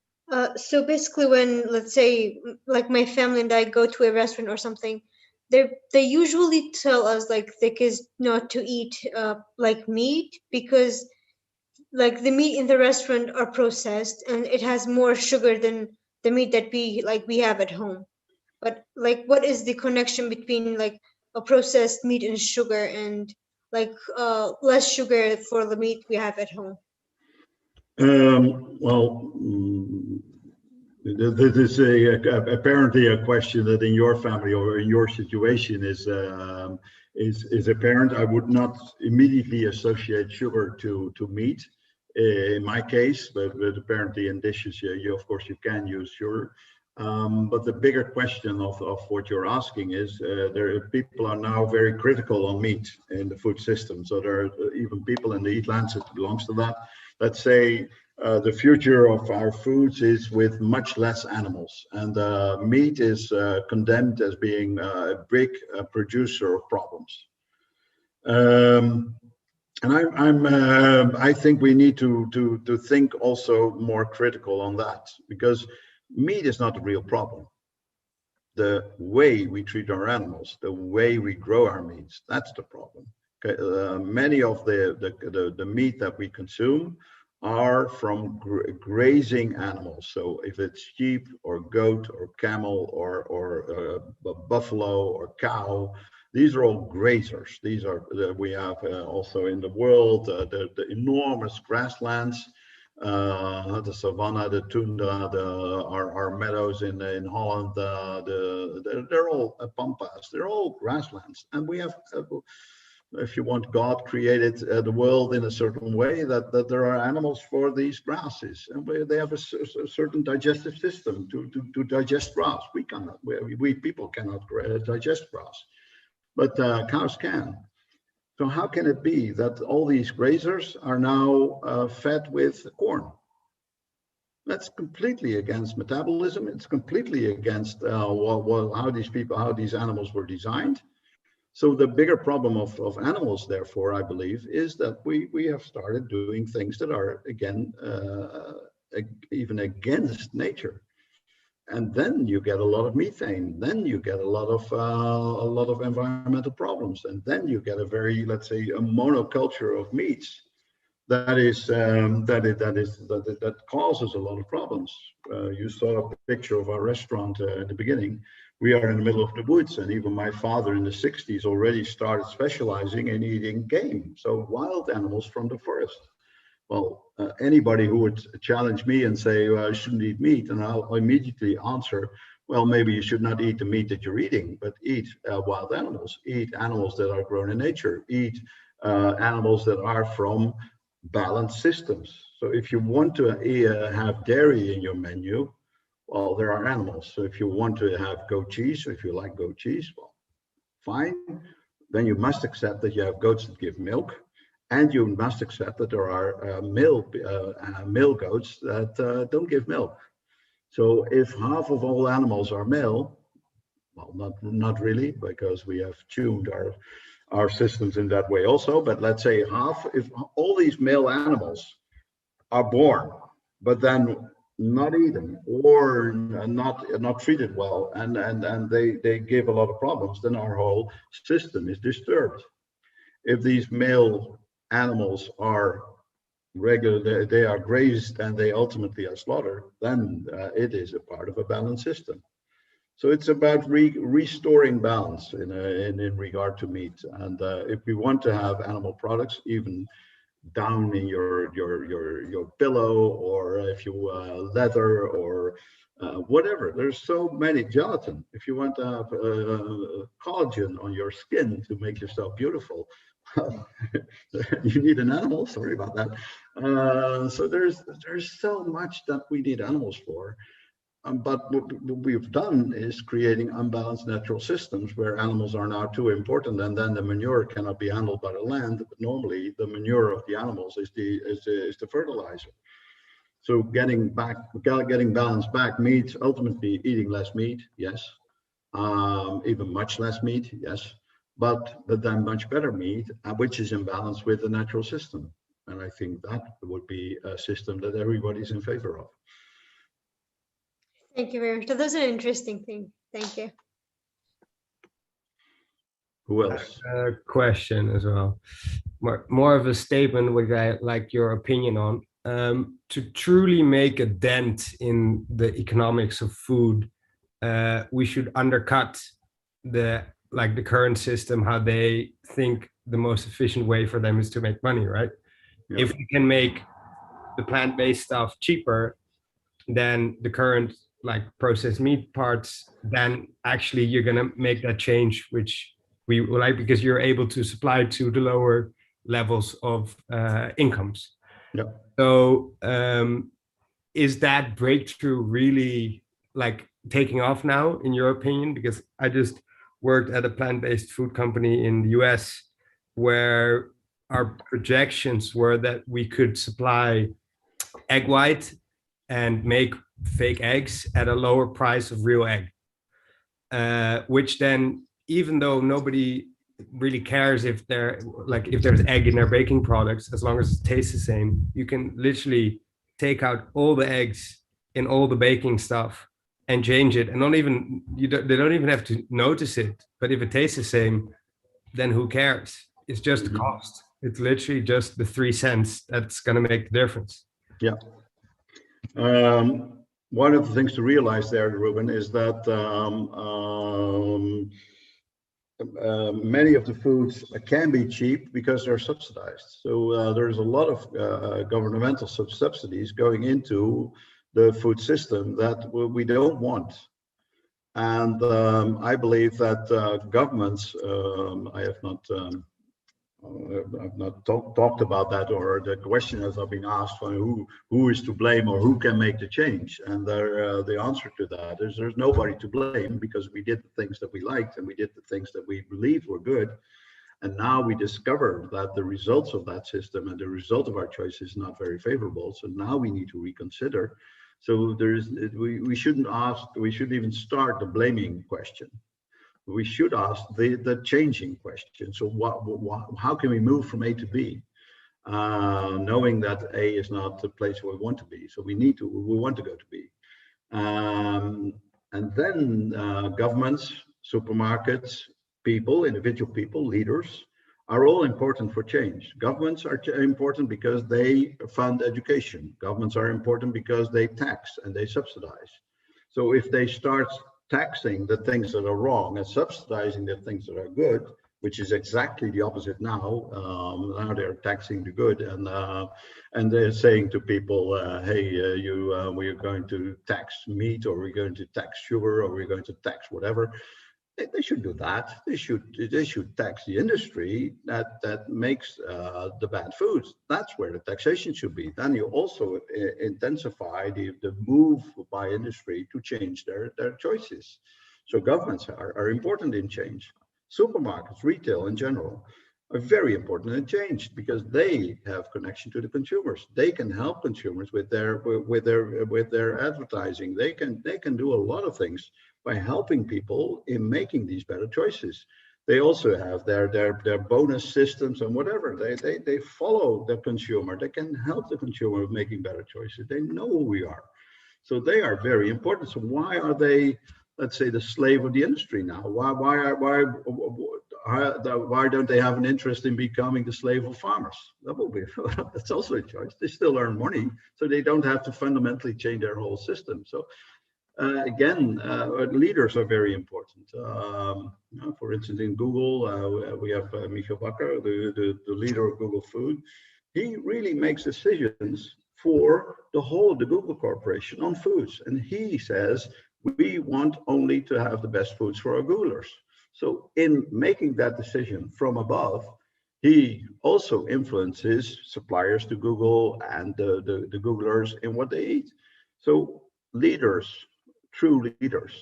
So basically, when, let's say, like my family and I go to a restaurant or something, they usually tell us like the kids not to eat like meat, because like the meat in the restaurant are processed and it has more sugar than the meat that we have at home. But like, what is the connection between like a processed meat and sugar, and like less sugar for the meat we have at home? Well, this is apparently a question that in your family or in your situation is apparent. I would not immediately associate sugar to meat in my case, but apparently in dishes, you of course you can use sugar. But the bigger question of what you're asking is, people are now very critical on meat in the food system. So there are even people in the Eat Lancet belongs to that. Let's say the future of our foods is with much less animals, and meat is condemned as being a big producer of problems. And I think we need to think also more critical on that, because meat is not the real problem. The way we treat our animals, the way we grow our meats, that's the problem. Okay, many of the meat that we consume are from grazing animals. So if it's sheep or goat or camel or buffalo or cow, these are all grazers. These are we have also in the world the enormous grasslands, the savanna, the tundra, our meadows in Holland. They're all pampas. They're all grasslands, and we have. If you want, God created the world in a certain way that there are animals for these grasses, and they have a certain digestive system to digest grass. We cannot. We people cannot digest grass, but cows can. So how can it be that all these grazers are now fed with corn? That's completely against metabolism. It's completely against how these animals were designed. So the bigger problem of animals, therefore, I believe, is that we have started doing things that are, again, even against nature. And then you get a lot of methane. Then you get a lot of environmental problems. And then you get a very, let's say, a monoculture of meats that causes a lot of problems. You saw a picture of our restaurant in the beginning. We are in the middle of the woods, and even my father in the 60s already started specializing in eating game, so wild animals from the forest. Well, anybody who would challenge me and say, well, I shouldn't eat meat, and I'll immediately answer, well, maybe you should not eat the meat that you're eating, but eat wild animals, eat animals that are grown in nature, eat animals that are from balanced systems. So if you want to have dairy in your menu, well, there are animals. So if you want to have goat cheese, or if you like goat cheese, well, fine. Then you must accept that you have goats that give milk, and you must accept that there are male goats that don't give milk. So if half of all animals are male, well, not really, because we have tuned our systems in that way also. But let's say half, if all these male animals are born, but then not eaten or not treated well, and they give a lot of problems, then our whole system is disturbed. If these male animals are regular, they are grazed and they ultimately are slaughtered, then it is a part of a balanced system. So it's about restoring balance in regard to meat. And if we want to have animal products, even down in your pillow, or if you leather, or whatever, there's so many, gelatin, if you want to have collagen on your skin to make yourself beautiful, You need an animal. Sorry about that. So there's so much that we need animals for. But what we've done is creating unbalanced natural systems where animals are now too important, and then the manure cannot be handled by the land. But normally, the manure of the animals is the fertilizer. So getting balance back means ultimately eating less meat, yes, even much less meat, yes, but then much better meat, which is in balance with the natural system. And I think that would be a system that everybody's in favor of. Thank you very much. That was an interesting thing. Thank you. Who else? Question as well. More of a statement which I like your opinion on. To truly make a dent in the economics of food, we should undercut the current system, how they think the most efficient way for them is to make money, right? Yeah. If we can make the plant-based stuff cheaper than the current processed meat parts, then actually you're gonna make that change, which we like, because you're able to supply to the lower levels of incomes. Yeah. So is that breakthrough really taking off now, in your opinion? Because I just worked at a plant-based food company in the US where our projections were that we could supply egg white and make fake eggs at a lower price of real egg, which then, even though nobody really cares if there's egg in their baking products, as long as it tastes the same, you can literally take out all the eggs in all the baking stuff and change it, and they don't even have to notice it. But if it tastes the same, then who cares? It's just the cost. It's literally just the 3 cents that's going to make the difference. Yeah. One of the things to realize there, Ruben, is that many of the foods can be cheap because they're subsidized. So there's a lot of governmental subsidies going into the food system that we don't want. And I believe that governments, I've not talked about that, or the question has not been asked for who is to blame or who can make the change. And the answer to that is there's nobody to blame, because we did the things that we liked and we did the things that we believed were good. And now we discover that the results of that system and the result of our choice is not very favorable. So now we need to reconsider. So we shouldn't even start the blaming question. We should ask the changing question. So how can we move from A to B, knowing that A is not the place where we want to be? So we want to go to B. And then governments, supermarkets, people, individual people, leaders are all important for change. Governments are important because they fund education. Governments are important because they tax and they subsidize. So if they start taxing the things that are wrong and subsidizing the things that are good, which is exactly the opposite now. Now they're taxing the good, and they're saying to people, "Hey, we are going to tax meat, or we're going to tax sugar, or we're going to tax whatever." They should do that. They should tax the industry that makes the bad foods. That's where the taxation should be. Then you also intensify the move by industry to change their choices. So governments are important in change. Supermarkets, retail in general, are very important in change because they have connection to the consumers. They can help consumers with their advertising. They can do a lot of things by helping people in making these better choices. They also have their bonus systems and whatever. They follow the consumer. They can help the consumer with making better choices. They know who we are. So they are very important. So why are they, let's say, the slave of the industry now? Why don't they have an interest in becoming the slave of farmers? That's also a choice. They still earn money, so they don't have to fundamentally change their whole system. So again, leaders are very important. For instance, in Google, we have Michael Bakker, the leader of Google Food. He really makes decisions for the whole of the Google Corporation on foods. And he says, we want only to have the best foods for our Googlers. So in making that decision from above, he also influences suppliers to Google and the Googlers in what they eat. So leaders, true leaders,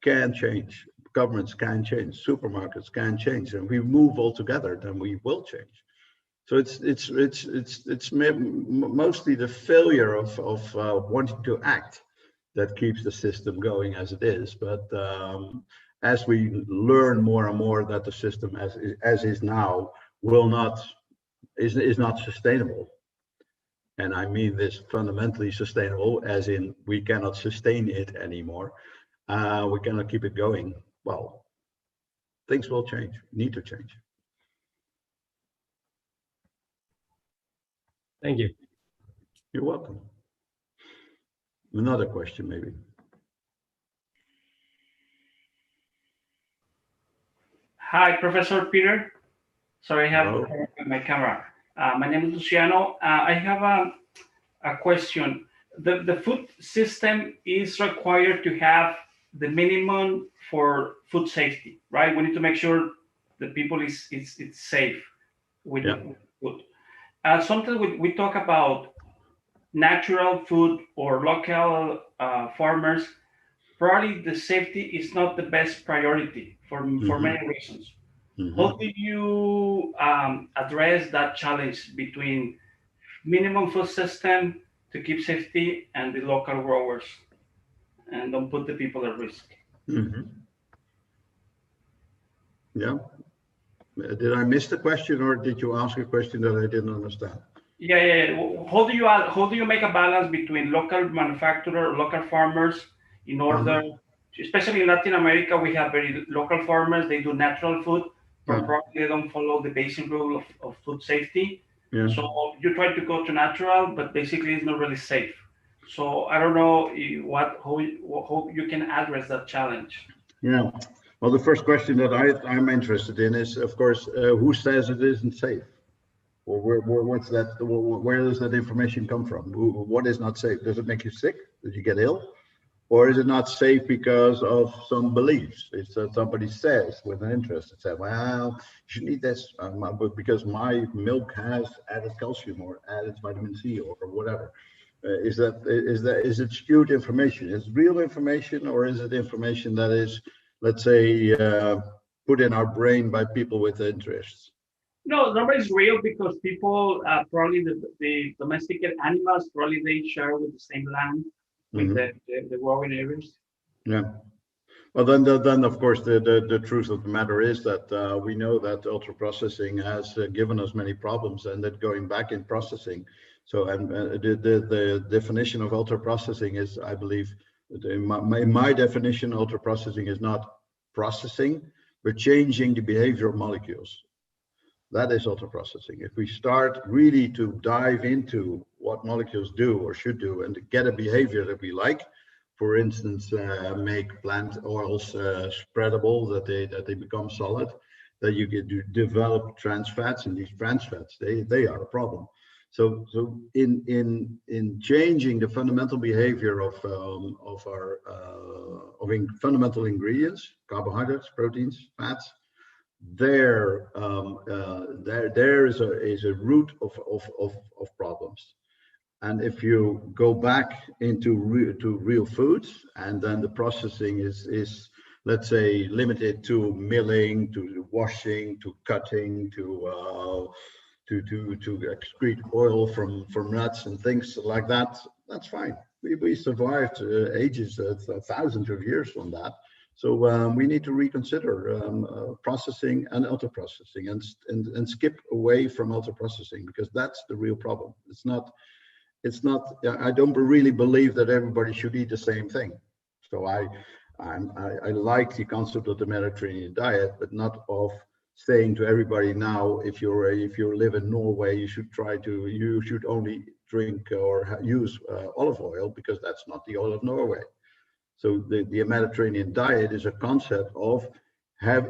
can change. Governments can change. Supermarkets can change, and we move all together, then we will change. So it's mostly the failure of wanting to act that keeps the system going as it is. But as we learn more and more that the system as is now is not sustainable, and I mean this fundamentally sustainable, as in we cannot sustain it anymore. We cannot keep it going. Well, things will change. Need to change. Thank you. You're welcome. Another question, maybe. Hi, Professor Peter. Sorry, I have my camera. My name is Luciano. I have a question. The food system is required to have the minimum for food safety, right? We need to make sure the people is safe with food. Sometimes we talk about natural food or local farmers. Probably the safety is not the best priority for many reasons. How do you address that challenge between minimum food system to keep safety and the local growers and don't put the people at risk? Yeah. Did I miss the question, or did you ask a question that I didn't understand? Yeah. How do you make a balance between local manufacturer, local farmers, in order, especially in Latin America, we have very local farmers. They do natural food, but probably they don't follow the basic rule of food safety. So you try to go to natural, but basically it's not really safe. So I don't know how you can address that challenge. Yeah. Well, the first question that I'm interested in is, of course, who says it isn't safe? Or what's that? Where does that information come from? What is not safe? Does it make you sick? Did you get ill? Or is it not safe because of some beliefs? It's that somebody says with an interest. It says, well, you should eat this because my milk has added calcium or added vitamin C or whatever. Is it skewed information? Is it real information, or is it information that is, let's say, put in our brain by people with interests? No, nobody's real, because people probably the domesticated animals probably they share with the same land with the growing areas. Yeah. Well, then of course the truth of the matter is that we know that ultra processing has given us many problems, and that going back in processing. So the definition of ultra processing is, I believe, in my definition, ultra processing is not processing, but changing the behavior of molecules. That is ultra processing. If we start really to dive into what molecules do or should do and get a behavior that we like, for instance, make plant oils spreadable, that they become solid, that you get to develop trans fats, and these trans fats, they are a problem. So in changing the fundamental behavior of fundamental ingredients, carbohydrates, proteins, fats, there is a root of problems. And if you go back into real foods, and then the processing is let's say limited to milling, to washing, to cutting, to excrete oil from nuts and things like that, that's fine. We survived ages, thousands of years from that. So we need to reconsider processing and ultra processing, and skip away from ultra processing, because that's the real problem. It's not. I don't really believe that everybody should eat the same thing. So I like the concept of the Mediterranean diet, but not of saying to everybody now, if you live in Norway, you should only drink or use olive oil, because that's not the oil of Norway. So the Mediterranean diet is a concept of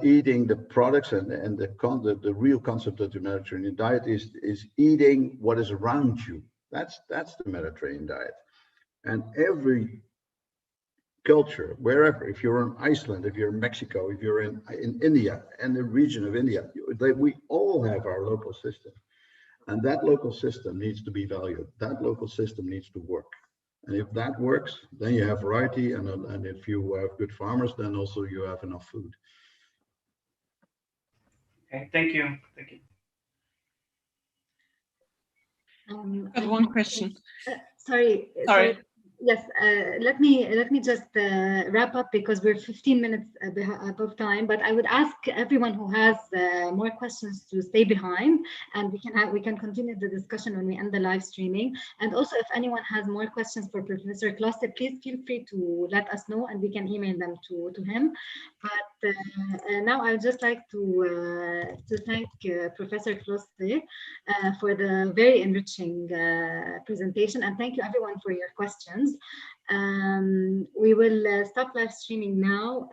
eating the products, and the real concept of the Mediterranean diet is eating what is around you. That's the Mediterranean diet. And every culture, wherever, if you're in Iceland, if you're in Mexico, if you're in India and the region of India, we all have our local system. And that local system needs to be valued. That local system needs to work. And if that works, then you have variety. And if you have good farmers, then also you have enough food. Okay, thank you. Thank you. Got one question. Sorry. Yes, let me just wrap up because we're 15 minutes above time. But I would ask everyone who has more questions to stay behind, and we can continue the discussion when we end the live streaming. And also, if anyone has more questions for Professor Kloster, please feel free to let us know, and we can email them to him. But now I would just like to thank Professor Kloster for the very enriching presentation, and thank you everyone for your questions. We will stop live streaming now.